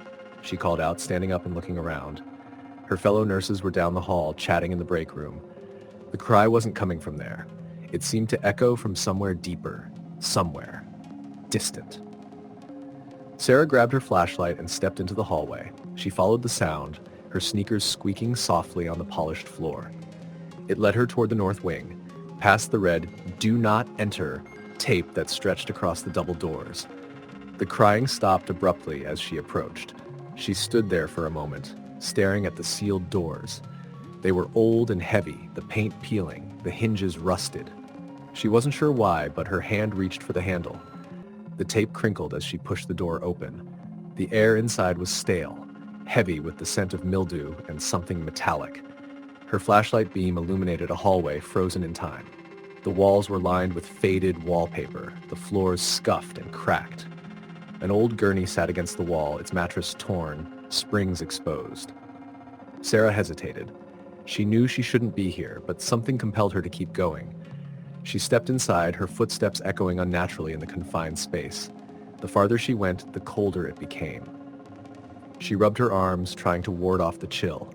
she called out, standing up and looking around. Her fellow nurses were down the hall, chatting in the break room. The cry wasn't coming from there. It seemed to echo from somewhere deeper, somewhere, distant. Sarah grabbed her flashlight and stepped into the hallway. She followed the sound, her sneakers squeaking softly on the polished floor. It led her toward the North Wing, past the red "Do Not Enter" tape that stretched across the double doors. The crying stopped abruptly as she approached. She stood there for a moment, staring at the sealed doors. They were old and heavy, the paint peeling, the hinges rusted. She wasn't sure why, but her hand reached for the handle. The tape crinkled as she pushed the door open. The air inside was stale, heavy with the scent of mildew and something metallic. Her flashlight beam illuminated a hallway frozen in time. The walls were lined with faded wallpaper, the floors scuffed and cracked. An old gurney sat against the wall, its mattress torn, springs exposed. Sarah hesitated. She knew she shouldn't be here, but something compelled her to keep going. She stepped inside, her footsteps echoing unnaturally in the confined space. The farther she went, the colder it became. She rubbed her arms, trying to ward off the chill.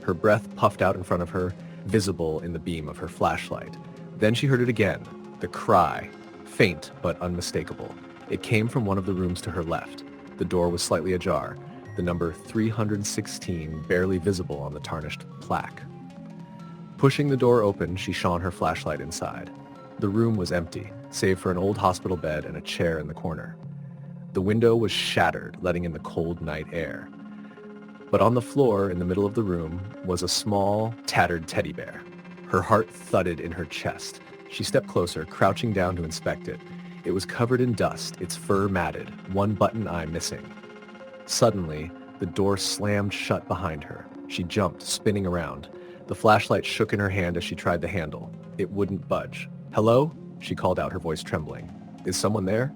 Her breath puffed out in front of her, visible in the beam of her flashlight. Then she heard it again, the cry, faint but unmistakable. It came from one of the rooms to her left. The door was slightly ajar, the number 316 barely visible on the tarnished plaque. Pushing the door open, she shone her flashlight inside. The room was empty, save for an old hospital bed and a chair in the corner. The window was shattered, letting in the cold night air. But on the floor in the middle of the room was a small, tattered teddy bear. Her heart thudded in her chest. She stepped closer, crouching down to inspect it. It was covered in dust, its fur matted, one button eye missing. Suddenly, the door slammed shut behind her. She jumped, spinning around. The flashlight shook in her hand as she tried the handle. It wouldn't budge. "Hello?" she called out, her voice trembling. "Is someone there?"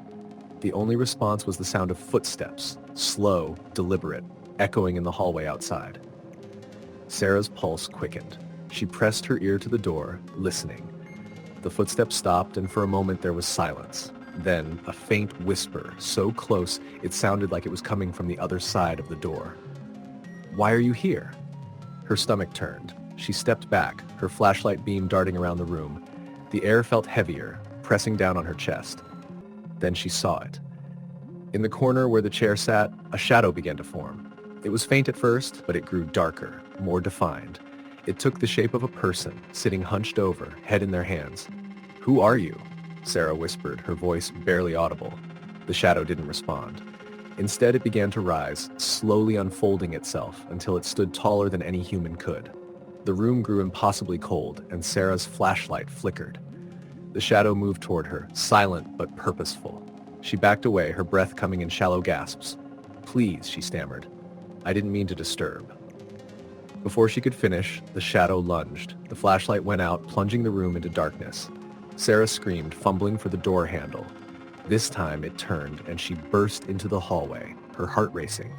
The only response was the sound of footsteps, slow, deliberate, echoing in the hallway outside. Sarah's pulse quickened. She pressed her ear to the door, listening. The footsteps stopped, and for a moment there was silence. Then a faint whisper, so close it sounded like it was coming from the other side of the door. "Why are you here?" Her stomach turned. She stepped back, her flashlight beam darting around the room. The air felt heavier, pressing down on her chest. Then she saw it. In the corner where the chair sat, a shadow began to form. It was faint at first, but it grew darker, more defined. It took the shape of a person, sitting hunched over, head in their hands. "Who are you?" Sarah whispered, her voice barely audible. The shadow didn't respond. Instead, it began to rise, slowly unfolding itself until it stood taller than any human could. The room grew impossibly cold, and Sarah's flashlight flickered. The shadow moved toward her, silent but purposeful. She backed away, her breath coming in shallow gasps. "Please," she stammered. "I didn't mean to disturb." Before she could finish, the shadow lunged. The flashlight went out, plunging the room into darkness. Sarah screamed, fumbling for the door handle. This time it turned, and she burst into the hallway, her heart racing.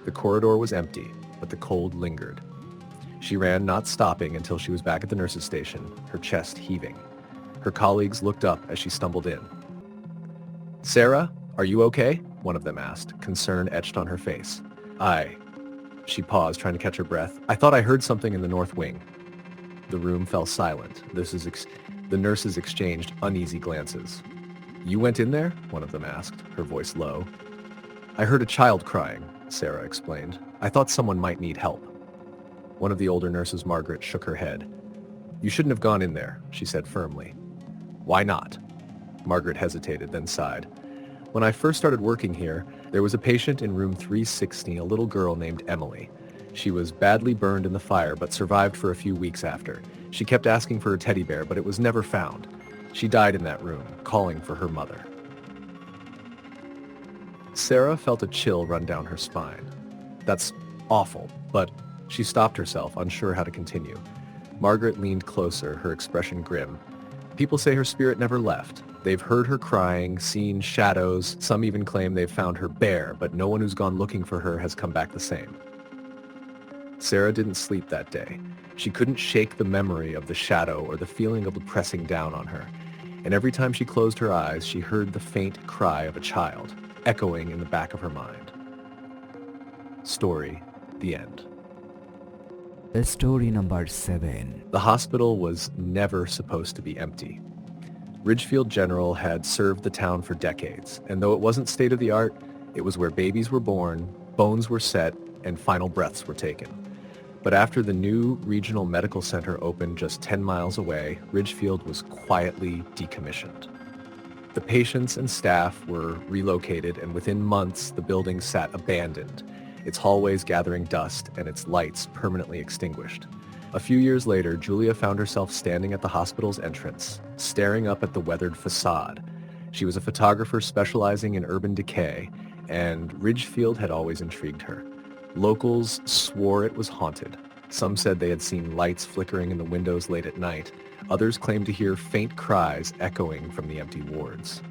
The corridor was empty, but the cold lingered. She ran, not stopping, until she was back at the nurse's station, her chest heaving. Her colleagues looked up as she stumbled in. "Sarah, are you okay?" one of them asked, concern etched on her face. She paused, trying to catch her breath. "I thought I heard something in the north wing." The room fell silent. The nurses exchanged uneasy glances. "You went in there?" one of them asked, her voice low. "I heard a child crying," Sarah explained. "I thought someone might need help." One of the older nurses, Margaret, shook her head. "You shouldn't have gone in there," she said firmly. "Why not?" Margaret hesitated, then sighed. "When I first started working here, there was a patient in room 360, a little girl named Emily. She was badly burned in the fire, but survived for a few weeks after. She kept asking for her teddy bear, but it was never found. She died in that room, calling for her mother." Sarah felt a chill run down her spine. "That's awful," but she stopped herself, unsure how to continue. Margaret leaned closer, her expression grim. "People say her spirit never left. They've heard her crying, seen shadows. Some even claim they've found her bare, but no one who's gone looking for her has come back the same." Sarah didn't sleep that day. She couldn't shake the memory of the shadow or the feeling of the pressing down on her. And every time she closed her eyes, she heard the faint cry of a child, echoing in the back of her mind. Story, the end. Story number 7. The hospital was never supposed to be empty. Ridgefield General had served the town for decades, and though it wasn't state-of-the-art, it was where babies were born, bones were set, and final breaths were taken. But after the new regional medical center opened just 10 miles away, Ridgefield was quietly decommissioned. The patients and staff were relocated, and within months, the building sat abandoned, its hallways gathering dust and its lights permanently extinguished. A few years later, Julia found herself standing at the hospital's entrance, staring up at the weathered facade. She was a photographer specializing in urban decay, and Ridgefield had always intrigued her. Locals swore it was haunted. Some said they had seen lights flickering in the windows late at night. Others claimed to hear faint cries echoing from the empty wards.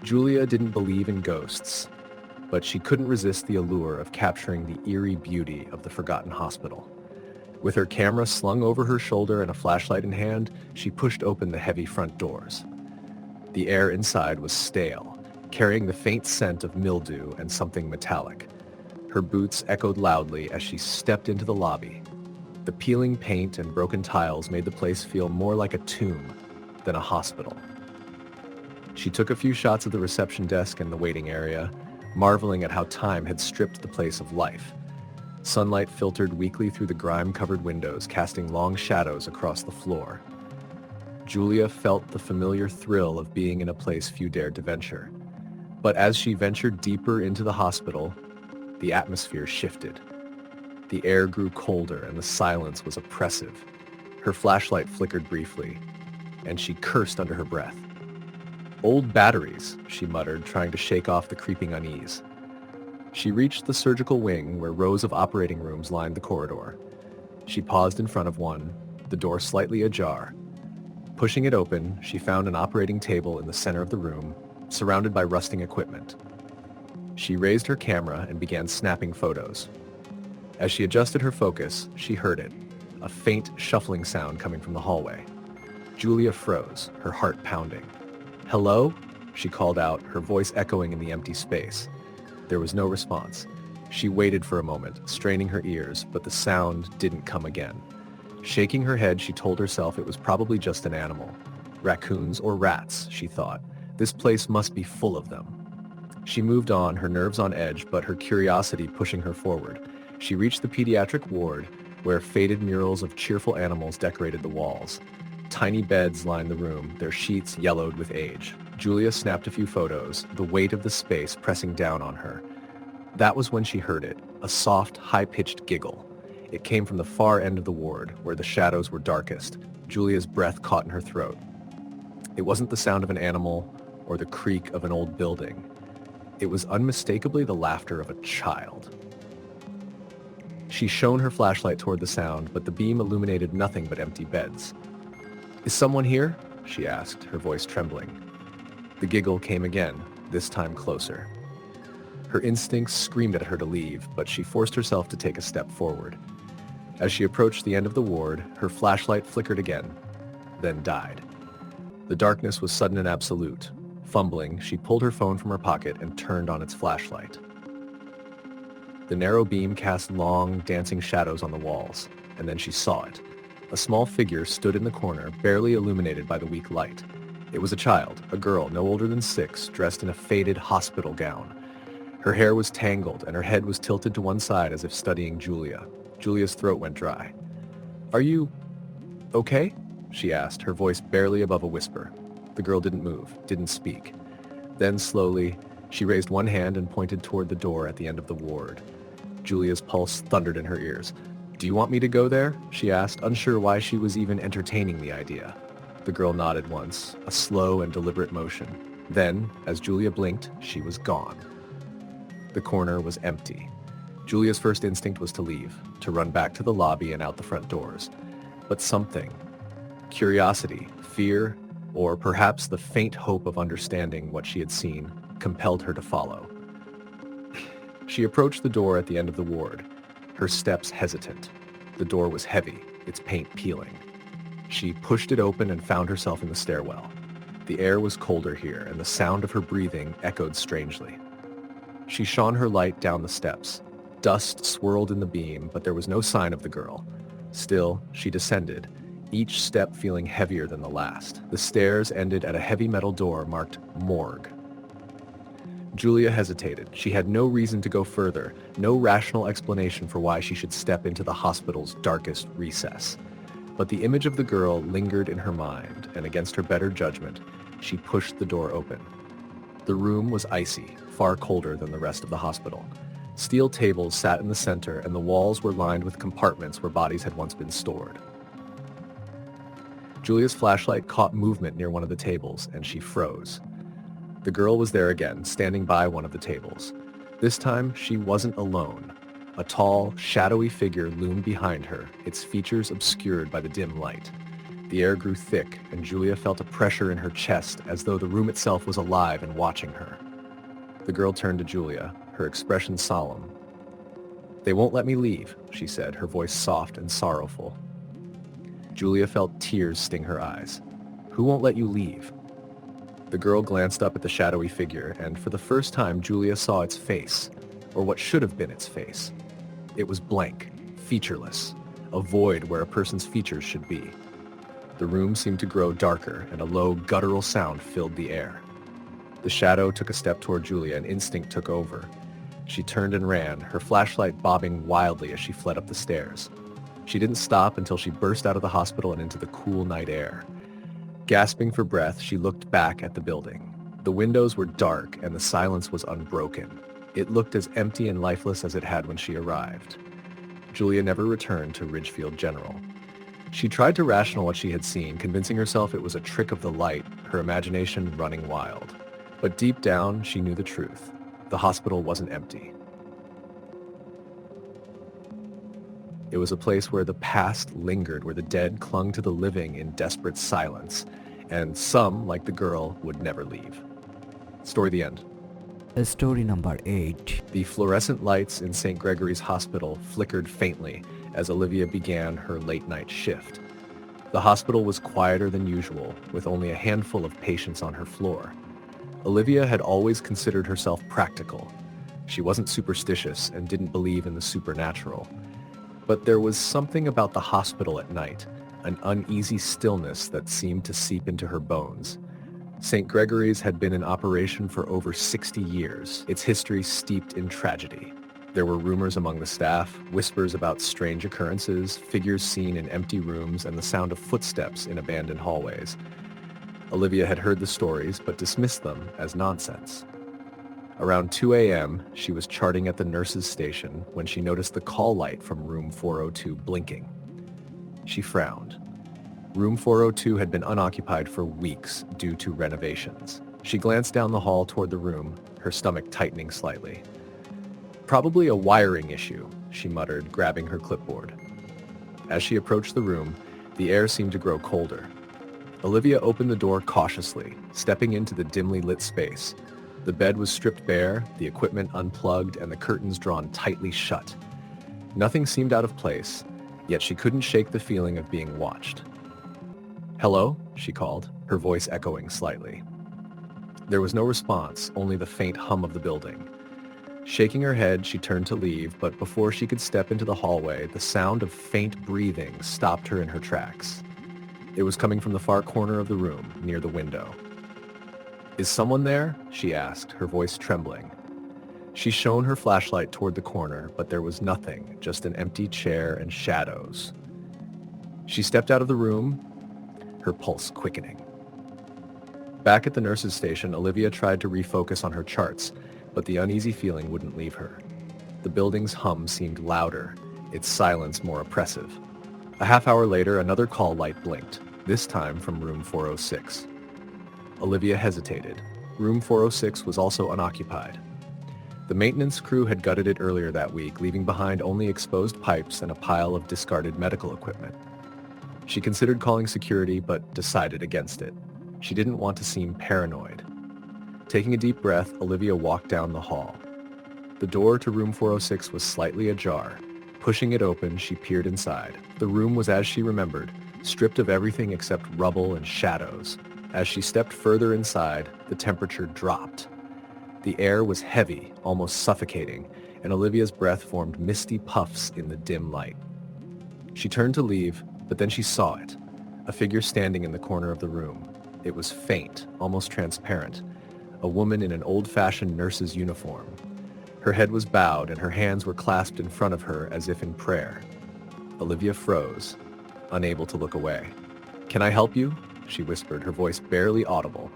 Julia didn't believe in ghosts, but she couldn't resist the allure of capturing the eerie beauty of the forgotten hospital. With her camera slung over her shoulder and a flashlight in hand, she pushed open the heavy front doors. The air inside was stale, carrying the faint scent of mildew and something metallic. Her boots echoed loudly as she stepped into the lobby. The peeling paint and broken tiles made the place feel more like a tomb than a hospital. She took a few shots of the reception desk and the waiting area, marveling at how time had stripped the place of life. Sunlight filtered weakly through the grime-covered windows, casting long shadows across the floor. Julia felt the familiar thrill of being in a place few dared to venture. But as she ventured deeper into the hospital, the atmosphere shifted. The air grew colder and the silence was oppressive. Her flashlight flickered briefly, and she cursed under her breath. "Old batteries," she muttered, trying to shake off the creeping unease. She reached the surgical wing where rows of operating rooms lined the corridor. She paused in front of one, the door slightly ajar. Pushing it open, she found an operating table in the center of the room, surrounded by rusting equipment. She raised her camera and began snapping photos. As she adjusted her focus, she heard it, a faint shuffling sound coming from the hallway. Julia froze, her heart pounding. "Hello?" she called out, her voice echoing in the empty space. There was no response. She waited for a moment, straining her ears, but the sound didn't come again. Shaking her head, she told herself it was probably just an animal. Raccoons or rats, she thought. This place must be full of them. She moved on, her nerves on edge, but her curiosity pushing her forward. She reached the pediatric ward, where faded murals of cheerful animals decorated the walls. Tiny beds lined the room, their sheets yellowed with age. Julia snapped a few photos, the weight of the space pressing down on her. That was when she heard it, a soft, high-pitched giggle. It came from the far end of the ward, where the shadows were darkest. Julia's breath caught in her throat. It wasn't the sound of an animal or the creak of an old building. It was unmistakably the laughter of a child. She shone her flashlight toward the sound, but the beam illuminated nothing but empty beds. "Is someone here?" she asked, her voice trembling. The giggle came again, this time closer. Her instincts screamed at her to leave, but she forced herself to take a step forward. As she approached the end of the ward, her flashlight flickered again, then died. The darkness was sudden and absolute. Fumbling, she pulled her phone from her pocket and turned on its flashlight. The narrow beam cast long, dancing shadows on the walls, and then she saw it. A small figure stood in the corner, barely illuminated by the weak light. It was a child, a girl no older than 6, dressed in a faded hospital gown. Her hair was tangled, and her head was tilted to one side as if studying Julia. Julia's throat went dry. "Are you okay?" she asked, her voice barely above a whisper. The girl didn't move, didn't speak. Then, slowly, she raised one hand and pointed toward the door at the end of the ward. Julia's pulse thundered in her ears. "Do you want me to go there?" she asked, unsure why she was even entertaining the idea. The girl nodded once, a slow and deliberate motion. Then, as Julia blinked, she was gone. The corner was empty. Julia's first instinct was to leave, to run back to the lobby and out the front doors. But something, curiosity, fear, or perhaps the faint hope of understanding what she had seen, compelled her to follow. She approached the door at the end of the ward, her steps hesitant. The door was heavy, its paint peeling. She pushed it open and found herself in the stairwell. The air was colder here, and the sound of her breathing echoed strangely. She shone her light down the steps. Dust swirled in the beam, but there was no sign of the girl. Still, she descended, each step feeling heavier than the last. The stairs ended at a heavy metal door marked Morgue. Julia hesitated. She had no reason to go further, no rational explanation for why she should step into the hospital's darkest recess. But the image of the girl lingered in her mind, and against her better judgment, she pushed the door open. The room was icy, far colder than the rest of the hospital. Steel tables sat in the center, and the walls were lined with compartments where bodies had once been stored. Julia's flashlight caught movement near one of the tables, and she froze. The girl was there again, standing by one of the tables. This time, she wasn't alone. A tall, shadowy figure loomed behind her, its features obscured by the dim light. The air grew thick, and Julia felt a pressure in her chest as though the room itself was alive and watching her. The girl turned to Julia, her expression solemn. "They won't let me leave," she said, her voice soft and sorrowful. Julia felt tears sting her eyes. "Who won't let you leave?" The girl glanced up at the shadowy figure, and for the first time Julia saw its face, or what should have been its face. It was blank, featureless, a void where a person's features should be. The room seemed to grow darker, and a low, guttural sound filled the air. The shadow took a step toward Julia, and instinct took over. She turned and ran, her flashlight bobbing wildly as she fled up the stairs. She didn't stop until she burst out of the hospital and into the cool night air. Gasping for breath, she looked back at the building. The windows were dark, and the silence was unbroken. It looked as empty and lifeless as it had when she arrived. Julia never returned to Ridgefield General. She tried to rational what she had seen, convincing herself it was a trick of the light, her imagination running wild. But deep down, she knew the truth. The hospital wasn't empty. It was a place where the past lingered, where the dead clung to the living in desperate silence, and some, like the girl, would never leave. Story the end. Story number 8. The fluorescent lights in St. Gregory's Hospital flickered faintly as Olivia began her late-night shift. The hospital was quieter than usual, with only a handful of patients on her floor. Olivia had always considered herself practical. She wasn't superstitious and didn't believe in the supernatural. But there was something about the hospital at night, an uneasy stillness that seemed to seep into her bones. St. Gregory's had been in operation for over 60 years, its history steeped in tragedy. There were rumors among the staff, whispers about strange occurrences, figures seen in empty rooms, and the sound of footsteps in abandoned hallways. Olivia had heard the stories, but dismissed them as nonsense. Around 2 a.m., she was charting at the nurse's station when she noticed the call light from room 402 blinking. She frowned. Room 402 had been unoccupied for weeks due to renovations. She glanced down the hall toward the room, her stomach tightening slightly. "Probably a wiring issue," she muttered, grabbing her clipboard. As she approached the room, the air seemed to grow colder. Olivia opened the door cautiously, stepping into the dimly lit space. The bed was stripped bare, the equipment unplugged, and the curtains drawn tightly shut. Nothing seemed out of place, yet she couldn't shake the feeling of being watched. "Hello?" she called, her voice echoing slightly. There was no response, only the faint hum of the building. Shaking her head, she turned to leave, but before she could step into the hallway, the sound of faint breathing stopped her in her tracks. It was coming from the far corner of the room, near the window. "Is someone there?" she asked, her voice trembling. She shone her flashlight toward the corner, but there was nothing, just an empty chair and shadows. She stepped out of the room, her pulse quickening. Back at the nurse's station, Olivia tried to refocus on her charts, but the uneasy feeling wouldn't leave her. The building's hum seemed louder, its silence more oppressive. A half hour later, another call light blinked, this time from room 406. Olivia hesitated. Room 406 was also unoccupied. The maintenance crew had gutted it earlier that week, leaving behind only exposed pipes and a pile of discarded medical equipment. She considered calling security, but decided against it. She didn't want to seem paranoid. Taking a deep breath, Olivia walked down the hall. The door to room 406 was slightly ajar. Pushing it open, she peered inside. The room was as she remembered, stripped of everything except rubble and shadows. As she stepped further inside, the temperature dropped. The air was heavy, almost suffocating, and Olivia's breath formed misty puffs in the dim light. She turned to leave, but then she saw it, a figure standing in the corner of the room. It was faint, almost transparent, a woman in an old-fashioned nurse's uniform. Her head was bowed and her hands were clasped in front of her as if in prayer. Olivia froze, unable to look away. "Can I help you?" she whispered, her voice barely audible.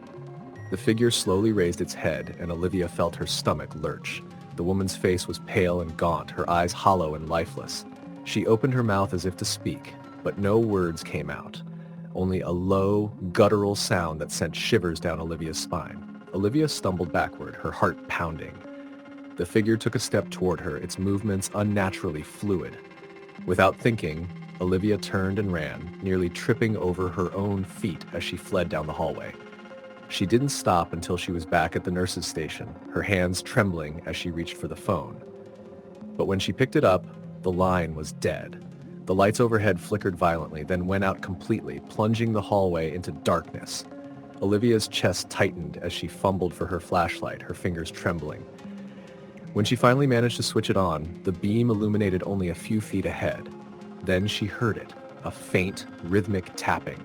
The figure slowly raised its head, and Olivia felt her stomach lurch. The woman's face was pale and gaunt, her eyes hollow and lifeless. She opened her mouth as if to speak, but no words came out, only a low, guttural sound that sent shivers down Olivia's spine. Olivia stumbled backward, her heart pounding. The figure took a step toward her, its movements unnaturally fluid. Without thinking, Olivia turned and ran, nearly tripping over her own feet as she fled down the hallway. She didn't stop until she was back at the nurse's station, her hands trembling as she reached for the phone. But when she picked it up, the line was dead. The lights overhead flickered violently, then went out completely, plunging the hallway into darkness. Olivia's chest tightened as she fumbled for her flashlight, her fingers trembling. When she finally managed to switch it on, the beam illuminated only a few feet ahead. Then she heard it, a faint, rhythmic tapping.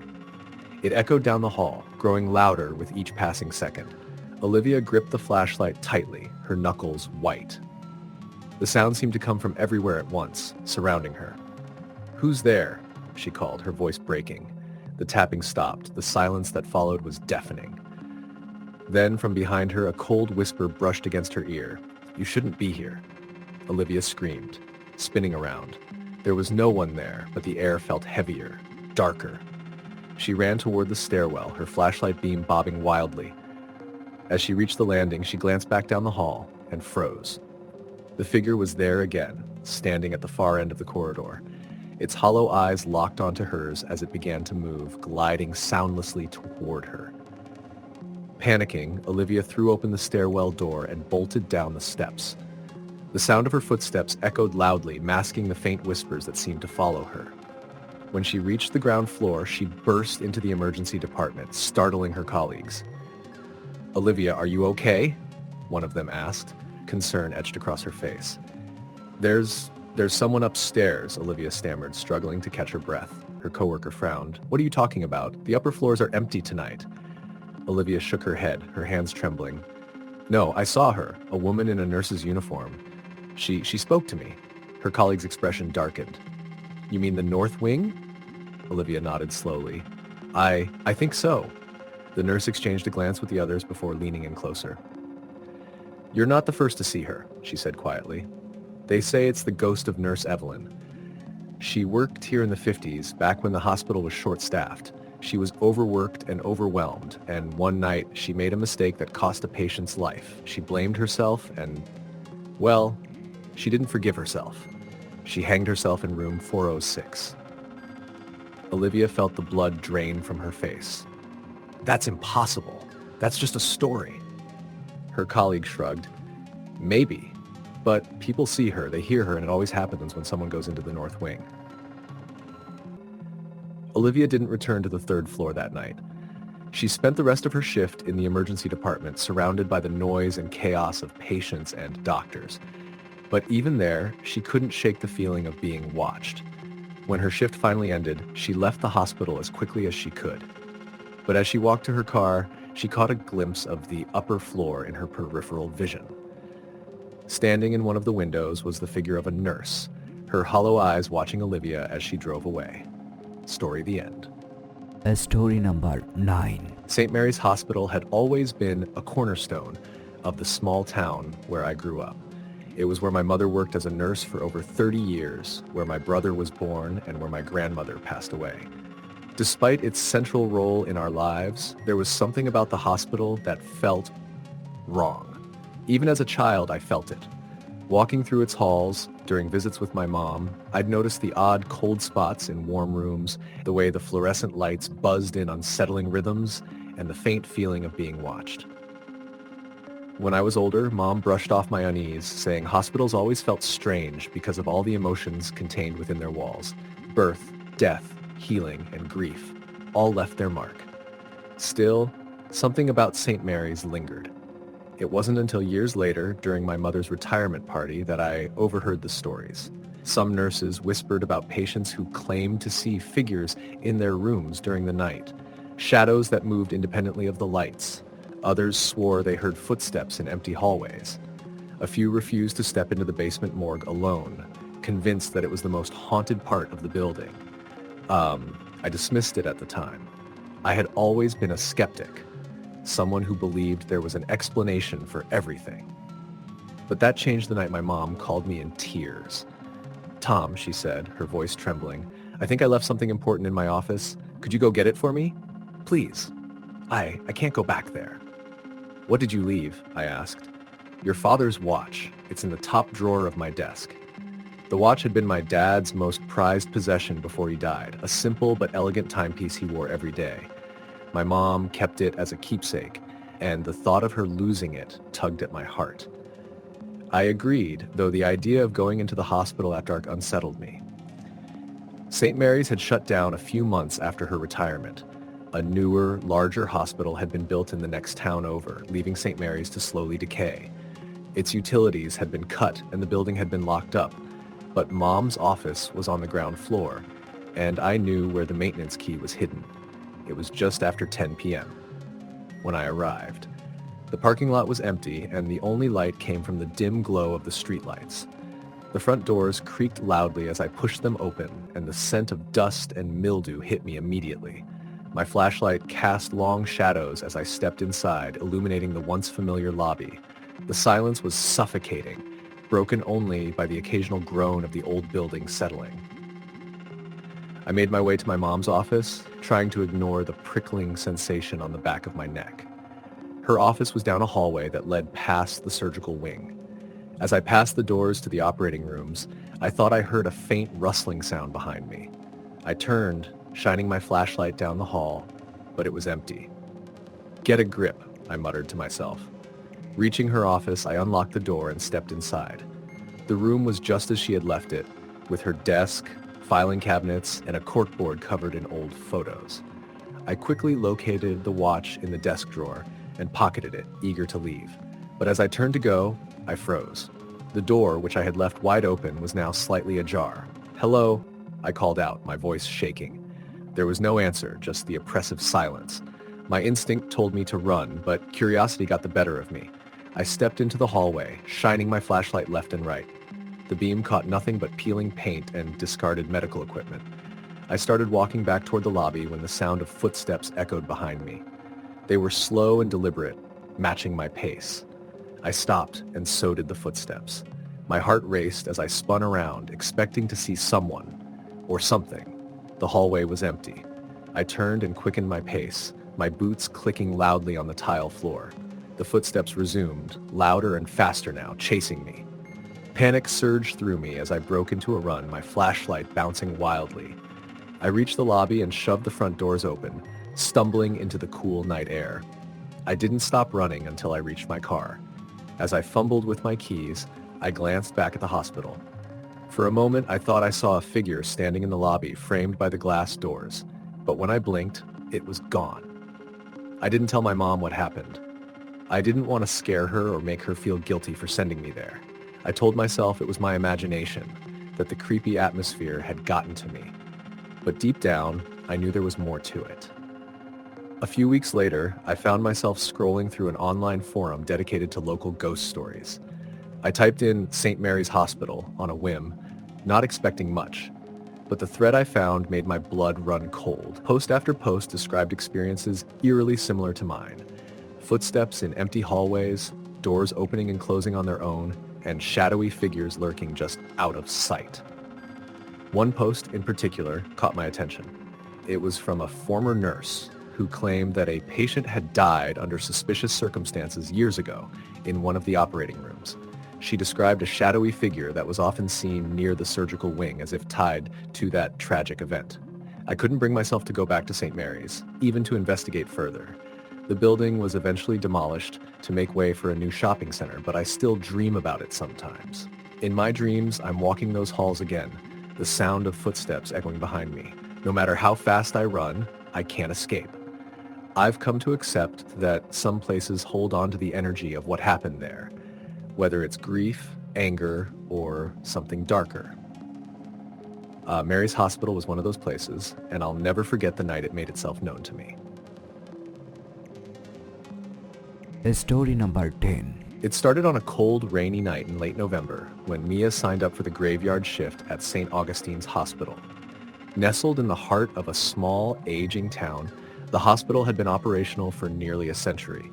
It echoed down the hall, growing louder with each passing second. Olivia gripped the flashlight tightly, her knuckles white. The sound seemed to come from everywhere at once, surrounding her. "Who's there?" she called, her voice breaking. The tapping stopped. The silence that followed was deafening. Then, from behind her, a cold whisper brushed against her ear. "You shouldn't be here." Olivia screamed, spinning around. There was no one there, but the air felt heavier, darker. She ran toward the stairwell, her flashlight beam bobbing wildly. As she reached the landing, she glanced back down the hall and froze. The figure was there again, standing at the far end of the corridor. Its hollow eyes locked onto hers as it began to move, gliding soundlessly toward her. Panicking, Olivia threw open the stairwell door and bolted down the steps. The sound of her footsteps echoed loudly, masking the faint whispers that seemed to follow her. When she reached the ground floor, she burst into the emergency department, startling her colleagues. "Olivia, are you okay?" one of them asked, concern etched across her face. There's someone upstairs," Olivia stammered, struggling to catch her breath. Her coworker frowned. "What are you talking about? The upper floors are empty tonight." Olivia shook her head, her hands trembling. No, I saw her, a woman in a nurse's uniform. She spoke to me. Her colleague's expression darkened. You mean the North Wing? Olivia nodded slowly. I think so. The nurse exchanged a glance with the others before leaning in closer. You're not the first to see her, she said quietly. They say it's the ghost of Nurse Evelyn. She worked here in the 50s, back when the hospital was short-staffed. She was overworked and overwhelmed, and one night she made a mistake that cost a patient's life. She blamed herself and, well, she didn't forgive herself. She hanged herself in room 406. Olivia felt the blood drain from her face. That's impossible. That's just a story. Her colleague shrugged. Maybe. But people see her, they hear her, and it always happens when someone goes into the North Wing. Olivia didn't return to the third floor that night. She spent the rest of her shift in the emergency department, surrounded by the noise and chaos of patients and doctors. But even there, she couldn't shake the feeling of being watched. When her shift finally ended, she left the hospital as quickly as she could. But as she walked to her car, she caught a glimpse of the upper floor in her peripheral vision. Standing in one of the windows was the figure of a nurse, her hollow eyes watching Olivia as she drove away. Story the end. Story number 9. St. Mary's Hospital had always been a cornerstone of the small town where I grew up. It was where my mother worked as a nurse for over 30 years, where my brother was born, and where my grandmother passed away. Despite its central role in our lives, there was something about the hospital that felt wrong. Even as a child, I felt it. Walking through its halls during visits with my mom, I'd noticed the odd cold spots in warm rooms, the way the fluorescent lights buzzed in unsettling rhythms, and the faint feeling of being watched. When I was older, Mom brushed off my unease, saying hospitals always felt strange because of all the emotions contained within their walls. Birth, death, healing, and grief all left their mark. Still, something about St. Mary's lingered. It wasn't until years later, during my mother's retirement party, that I overheard the stories. Some nurses whispered about patients who claimed to see figures in their rooms during the night, shadows that moved independently of the lights. Others swore they heard footsteps in empty hallways. A few refused to step into the basement morgue alone, convinced that it was the most haunted part of the building. I dismissed it at the time. I had always been a skeptic, someone who believed there was an explanation for everything. But that changed the night my mom called me in tears. Tom, she said, her voice trembling, I think I left something important in my office. Could you go get it for me? Please. I can't go back there. What did you leave? I asked. Your father's watch. It's in the top drawer of my desk. The watch had been my dad's most prized possession before he died, a simple but elegant timepiece he wore every day. My mom kept it as a keepsake, and the thought of her losing it tugged at my heart. I agreed, though the idea of going into the hospital at dark unsettled me. St. Mary's had shut down a few months after her retirement. A newer, larger hospital had been built in the next town over, leaving St. Mary's to slowly decay. Its utilities had been cut and the building had been locked up, but Mom's office was on the ground floor, and I knew where the maintenance key was hidden. It was just after 10 p.m. when I arrived. The parking lot was empty, and the only light came from the dim glow of the streetlights. The front doors creaked loudly as I pushed them open, and the scent of dust and mildew hit me immediately. My flashlight cast long shadows as I stepped inside, illuminating the once familiar lobby. The silence was suffocating, broken only by the occasional groan of the old building settling. I made my way to my mom's office, trying to ignore the prickling sensation on the back of my neck. Her office was down a hallway that led past the surgical wing. As I passed the doors to the operating rooms, I thought I heard a faint rustling sound behind me. I turned, shining my flashlight down the hall, but it was empty. Get a grip, I muttered to myself. Reaching her office, I unlocked the door and stepped inside. The room was just as she had left it, with her desk, filing cabinets, and a corkboard covered in old photos. I quickly located the watch in the desk drawer and pocketed it, eager to leave. But as I turned to go, I froze. The door, which I had left wide open, was now slightly ajar. Hello, I called out, my voice shaking. There was no answer, just the oppressive silence. My instinct told me to run, but curiosity got the better of me. I stepped into the hallway, shining my flashlight left and right. The beam caught nothing but peeling paint and discarded medical equipment. I started walking back toward the lobby when the sound of footsteps echoed behind me. They were slow and deliberate, matching my pace. I stopped, and so did the footsteps. My heart raced as I spun around, expecting to see someone, or something. The hallway was empty. I turned and quickened my pace, my boots clicking loudly on the tile floor. The footsteps resumed, louder and faster now, chasing me. Panic surged through me as I broke into a run, my flashlight bouncing wildly. I reached the lobby and shoved the front doors open, stumbling into the cool night air. I didn't stop running until I reached my car. As I fumbled with my keys, I glanced back at the hospital. For a moment, I thought I saw a figure standing in the lobby, framed by the glass doors. But when I blinked, it was gone. I didn't tell my mom what happened. I didn't want to scare her or make her feel guilty for sending me there. I told myself it was my imagination, that the creepy atmosphere had gotten to me. But deep down, I knew there was more to it. A few weeks later, I found myself scrolling through an online forum dedicated to local ghost stories. I typed in St. Mary's Hospital on a whim, not expecting much. But the thread I found made my blood run cold. Post after post described experiences eerily similar to mine. Footsteps in empty hallways, doors opening and closing on their own, and shadowy figures lurking just out of sight. One post in particular caught my attention. It was from a former nurse who claimed that a patient had died under suspicious circumstances years ago in one of the operating rooms. She described a shadowy figure that was often seen near the surgical wing as if tied to that tragic event. I couldn't bring myself to go back to St. Mary's, even to investigate further. The building was eventually demolished to make way for a new shopping center, but I still dream about it sometimes. In my dreams, I'm walking those halls again, the sound of footsteps echoing behind me. No matter how fast I run, I can't escape. I've come to accept that some places hold on to the energy of what happened there, whether it's grief, anger, or something darker. Mary's Hospital was one of those places, and I'll never forget the night it made itself known to me. Story number 10. It started on a cold, rainy night in late November when Mia signed up for the graveyard shift at St. Augustine's Hospital. Nestled in the heart of a small, aging town, the hospital had been operational for nearly a century.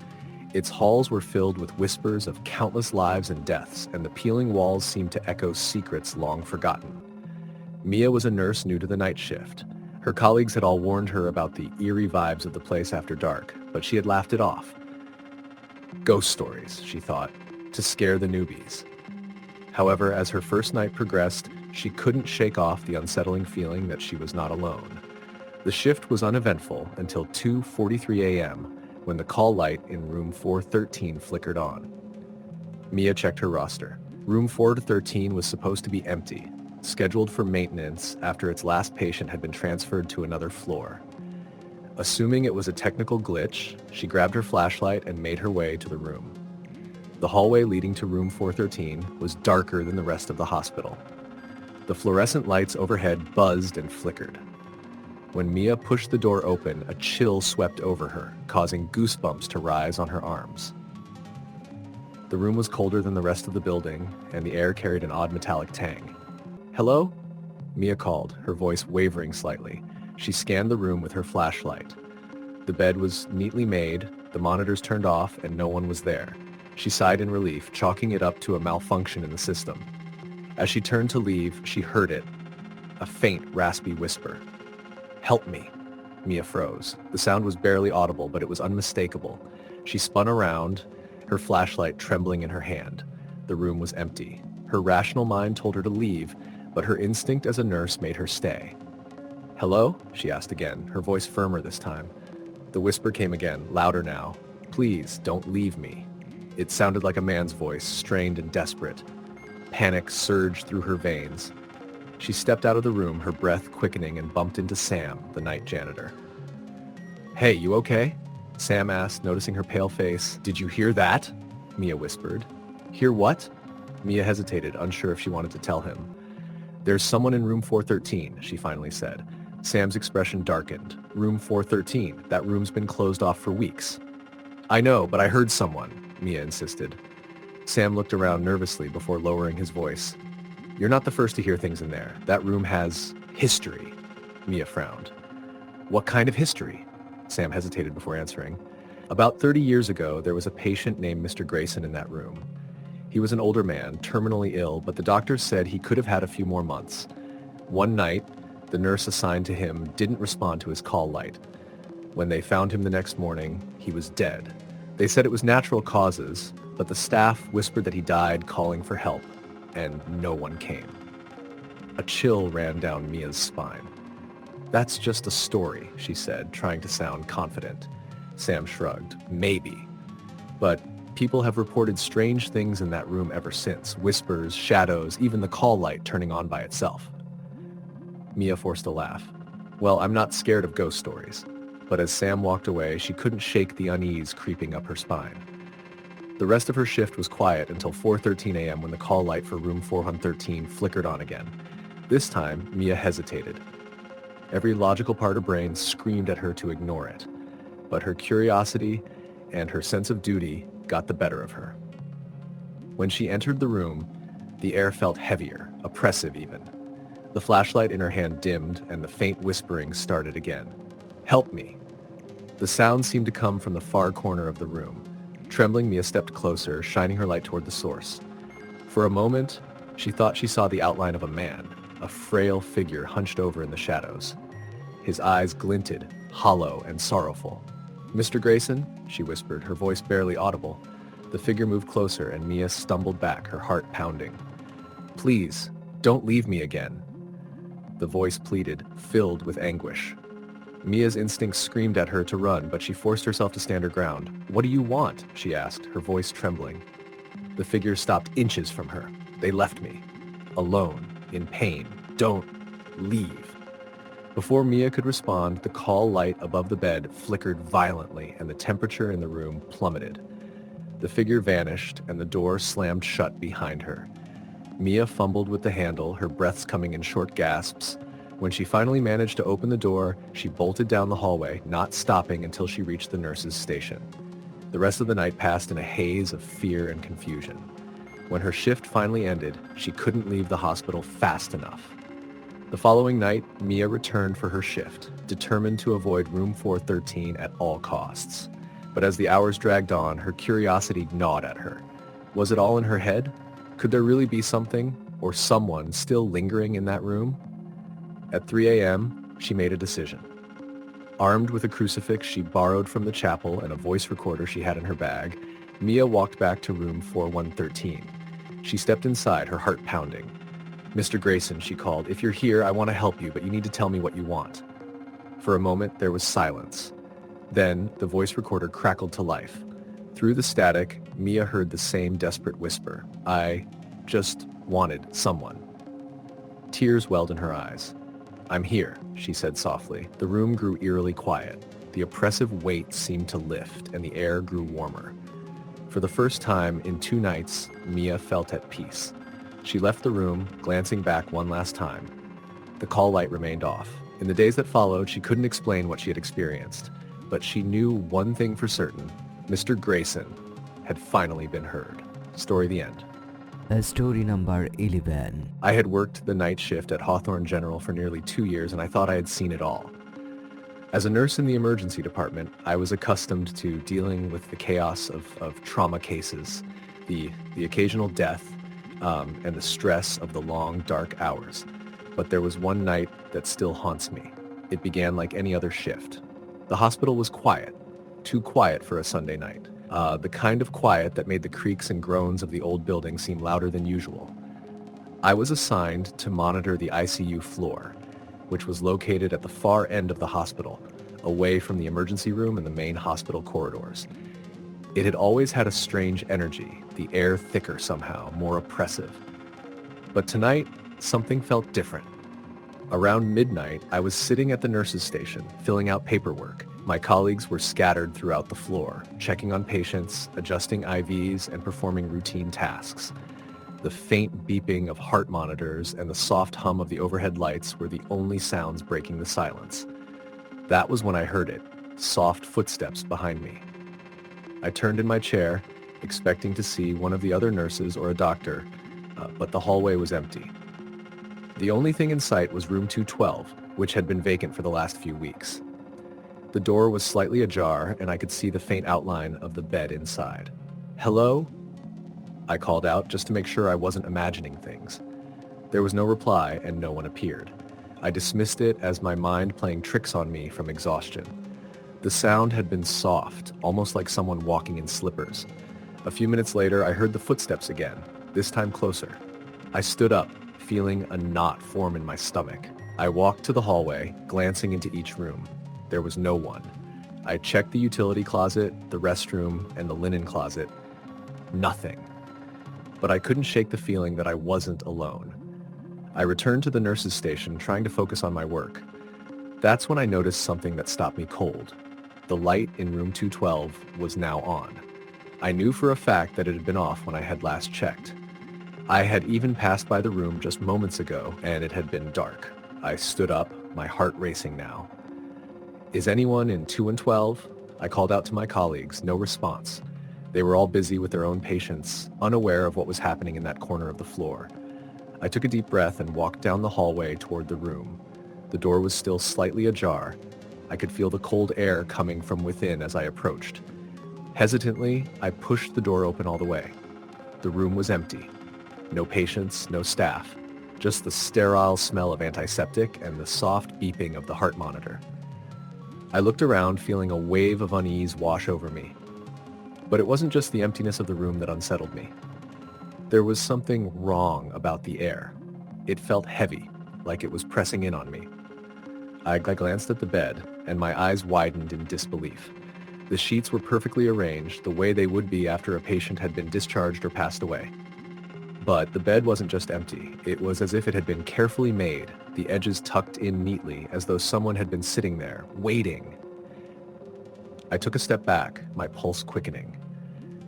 Its halls were filled with whispers of countless lives and deaths, and the peeling walls seemed to echo secrets long forgotten. Mia was a nurse new to the night shift. Her colleagues had all warned her about the eerie vibes of the place after dark, but she had laughed it off. Ghost stories, she thought, to scare the newbies. However, as her first night progressed, she couldn't shake off the unsettling feeling that she was not alone. The shift was uneventful until 2:43 a.m., when the call light in room 413 flickered on. Mia checked her roster. Room 413 was supposed to be empty, scheduled for maintenance after its last patient had been transferred to another floor. Assuming it was a technical glitch, she grabbed her flashlight and made her way to the room. The hallway leading to room 413 was darker than the rest of the hospital. The fluorescent lights overhead buzzed and flickered. When Mia pushed the door open, a chill swept over her, causing goosebumps to rise on her arms. The room was colder than the rest of the building, and the air carried an odd metallic tang. "Hello?" Mia called, her voice wavering slightly. She scanned the room with her flashlight. The bed was neatly made, the monitors turned off, and no one was there. She sighed in relief, chalking it up to a malfunction in the system. As she turned to leave, she heard it, a faint, raspy whisper. "Help me." Mia froze. The sound was barely audible, but it was unmistakable. She spun around, her flashlight trembling in her hand. The room was empty. Her rational mind told her to leave, but her instinct as a nurse made her stay. "Hello?" she asked again, her voice firmer this time. The whisper came again, louder now. "Please, don't leave me." It sounded like a man's voice, strained and desperate. Panic surged through her veins. She stepped out of the room, her breath quickening, and bumped into Sam, the night janitor. "Hey, you okay?" Sam asked, noticing her pale face. "Did you hear that?" Mia whispered. "Hear what?" Mia hesitated, unsure if she wanted to tell him. "There's someone in room 413, she finally said. Sam's expression darkened. Room 413. That room's been closed off for weeks. I know, but I heard someone, Mia insisted. Sam looked around nervously before lowering his voice. You're not the first to hear things in there. That room has history. Mia frowned. What kind of history? Sam hesitated before answering. About 30 years ago, there was a patient named Mr. Grayson in that room. He was an older man, terminally ill, but the doctors said he could have had a few more months. One night, the nurse assigned to him didn't respond to his call light. When they found him the next morning, he was dead. They said it was natural causes, but the staff whispered that he died calling for help, and no one came. A chill ran down Mia's spine. That's just a story, she said, trying to sound confident. Sam shrugged. Maybe. But people have reported strange things in that room ever since. Whispers, shadows, even the call light turning on by itself. Mia forced a laugh. Well, I'm not scared of ghost stories. But as Sam walked away, she couldn't shake the unease creeping up her spine. The rest of her shift was quiet until 4:13 a.m. when the call light for room 413 flickered on again. This time, Mia hesitated. Every logical part of her brain screamed at her to ignore it. But her curiosity and her sense of duty got the better of her. When she entered the room, the air felt heavier, oppressive even. The flashlight in her hand dimmed and the faint whispering started again. Help me. The sound seemed to come from the far corner of the room. Trembling, Mia stepped closer, shining her light toward the source. For a moment, she thought she saw the outline of a man, a frail figure hunched over in the shadows. His eyes glinted, hollow and sorrowful. Mr. Grayson, she whispered, her voice barely audible. The figure moved closer and Mia stumbled back, her heart pounding. Please, don't leave me again. The voice pleaded, filled with anguish. Mia's instincts screamed at her to run, but she forced herself to stand her ground. What do you want? She asked, her voice trembling. The figure stopped inches from her. They left me. Alone, in pain. Don't leave. Before Mia could respond, the call light above the bed flickered violently and the temperature in the room plummeted. The figure vanished and the door slammed shut behind her. Mia fumbled with the handle, her breaths coming in short gasps. When she finally managed to open the door, she bolted down the hallway, not stopping until she reached the nurse's station. The rest of the night passed in a haze of fear and confusion. When her shift finally ended, she couldn't leave the hospital fast enough. The following night, Mia returned for her shift, determined to avoid room 413 at all costs. But as the hours dragged on, her curiosity gnawed at her. Was it all in her head? Could there really be something, or someone, still lingering in that room? At 3 a.m., she made a decision. Armed with a crucifix she borrowed from the chapel and a voice recorder she had in her bag, Mia walked back to room 4113. She stepped inside, her heart pounding. Mr. Grayson, she called, if you're here, I want to help you, but you need to tell me what you want. For a moment, there was silence. Then, the voice recorder crackled to life. Through the static, Mia heard the same desperate whisper. I just wanted someone. Tears welled in her eyes. I'm here, she said softly. The room grew eerily quiet. The oppressive weight seemed to lift, and the air grew warmer. For the first time in 2 nights, Mia felt at peace. She left the room, glancing back one last time. The call light remained off. In the days that followed, she couldn't explain what she had experienced. But she knew one thing for certain. Mr. Grayson had finally been heard. Story the end. Story number 11. I had worked the night shift at Hawthorne General for nearly 2 years, and I thought I had seen it all. As a nurse in the emergency department, I was accustomed to dealing with the chaos of trauma cases, the occasional death, and the stress of the long, dark hours. But there was one night that still haunts me. It began like any other shift. The hospital was quiet, too quiet for a Sunday night. The kind of quiet that made the creaks and groans of the old building seem louder than usual. I was assigned to monitor the ICU floor, which was located at the far end of the hospital, away from the emergency room and the main hospital corridors. It had always had a strange energy, the air thicker somehow, more oppressive. But tonight, something felt different. Around midnight, I was sitting at the nurse's station, filling out paperwork. My colleagues were scattered throughout the floor, checking on patients, adjusting IVs, and performing routine tasks. The faint beeping of heart monitors and the soft hum of the overhead lights were the only sounds breaking the silence. That was when I heard it, soft footsteps behind me. I turned in my chair, expecting to see one of the other nurses or a doctor, but the hallway was empty. The only thing in sight was room 212, which had been vacant for the last few weeks. The door was slightly ajar, and I could see the faint outline of the bed inside. "Hello?" I called out just to make sure I wasn't imagining things. There was no reply, and no one appeared. I dismissed it as my mind playing tricks on me from exhaustion. The sound had been soft, almost like someone walking in slippers. A few minutes later, I heard the footsteps again, this time closer. I stood up, feeling a knot form in my stomach. I walked to the hallway, glancing into each room. There was no one. I checked the utility closet, the restroom, and the linen closet. Nothing. But I couldn't shake the feeling that I wasn't alone. I returned to the nurse's station, trying to focus on my work. That's when I noticed something that stopped me cold. The light in room 212 was now on. I knew for a fact that it had been off when I had last checked. I had even passed by the room just moments ago, and it had been dark. I stood up, my heart racing now. "Is anyone in 2 and 12? I called out to my colleagues, no response. They were all busy with their own patients, unaware of what was happening in that corner of the floor. I took a deep breath and walked down the hallway toward the room. The door was still slightly ajar. I could feel the cold air coming from within as I approached. Hesitantly, I pushed the door open all the way. The room was empty. No patients, no staff, just the sterile smell of antiseptic and the soft beeping of the heart monitor. I looked around, feeling a wave of unease wash over me. But it wasn't just the emptiness of the room that unsettled me. There was something wrong about the air. It felt heavy, like it was pressing in on me. I glanced at the bed, and my eyes widened in disbelief. The sheets were perfectly arranged, the way they would be after a patient had been discharged or passed away. But the bed wasn't just empty. It was as if it had been carefully made, the edges tucked in neatly, as though someone had been sitting there, waiting. I took a step back, my pulse quickening.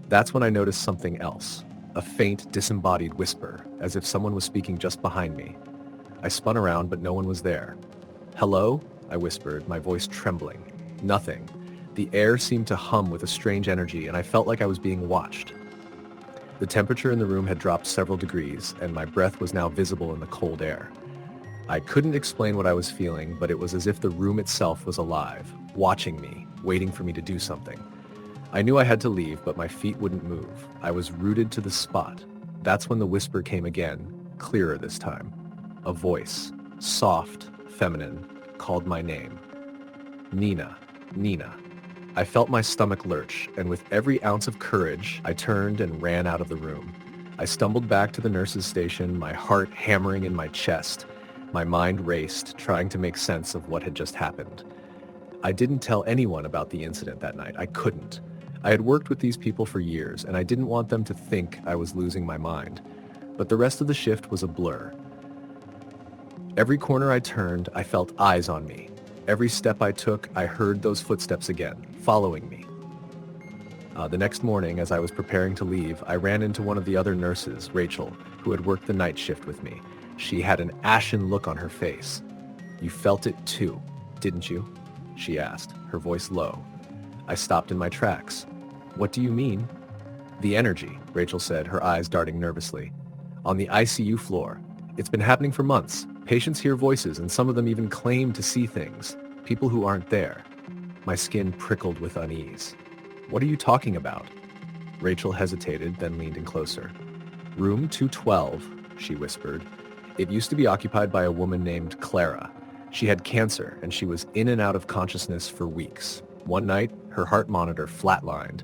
That's when I noticed something else, a faint, disembodied whisper, as if someone was speaking just behind me. I spun around, but no one was there. "Hello?" I whispered, my voice trembling. Nothing. The air seemed to hum with a strange energy, and I felt like I was being watched. The temperature in the room had dropped several degrees, and my breath was now visible in the cold air. I couldn't explain what I was feeling, but it was as if the room itself was alive, watching me, waiting for me to do something. I knew I had to leave, but my feet wouldn't move. I was rooted to the spot. That's when the whisper came again, clearer this time. A voice, soft, feminine, called my name. "Nina, Nina." I felt my stomach lurch, and with every ounce of courage, I turned and ran out of the room. I stumbled back to the nurse's station, my heart hammering in my chest. My mind raced, trying to make sense of what had just happened. I didn't tell anyone about the incident that night. I couldn't. I had worked with these people for years, and I didn't want them to think I was losing my mind. But the rest of the shift was a blur. Every corner I turned, I felt eyes on me. Every step I took, I heard those footsteps again, following me. The next morning, as I was preparing to leave, I ran into one of the other nurses, Rachel, who had worked the night shift with me. She had an ashen look on her face. "You felt it too, didn't you?" she asked, her voice low. I stopped in my tracks. "What do you mean?" "The energy," Rachel said, her eyes darting nervously. "On the ICU floor. It's been happening for months. Patients hear voices, and some of them even claim to see things. People who aren't there." My skin prickled with unease. "What are you talking about?" Rachel hesitated, then leaned in closer. "Room 212, she whispered. "It used to be occupied by a woman named Clara. She had cancer, and she was in and out of consciousness for weeks. One night, her heart monitor flatlined.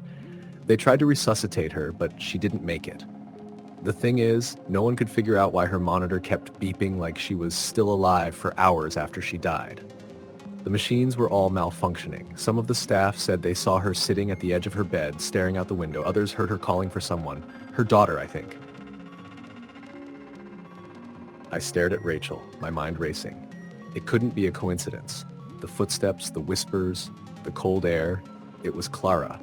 They tried to resuscitate her, but she didn't make it. The thing is, no one could figure out why her monitor kept beeping like she was still alive for hours after she died. The machines were all malfunctioning. Some of the staff said they saw her sitting at the edge of her bed, staring out the window. Others heard her calling for someone. Her daughter, I think." I stared at Rachel, my mind racing. It couldn't be a coincidence. The footsteps, the whispers, the cold air. It was Clara.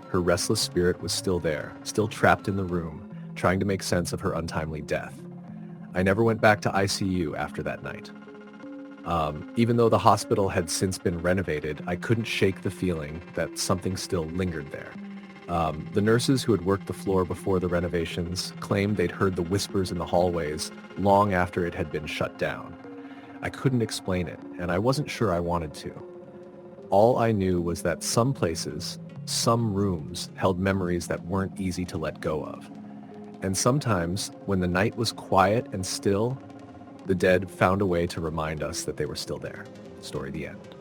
Her restless spirit was still there, still trapped in the room, trying to make sense of her untimely death. I never went back to ICU after that night. Even though the hospital had since been renovated, I couldn't shake the feeling that something still lingered there. The nurses who had worked the floor before the renovations claimed they'd heard the whispers in the hallways long after it had been shut down. I couldn't explain it, and I wasn't sure I wanted to. All I knew was that some places, some rooms, held memories that weren't easy to let go of. And sometimes, when the night was quiet and still, the dead found a way to remind us that they were still there. Story the end.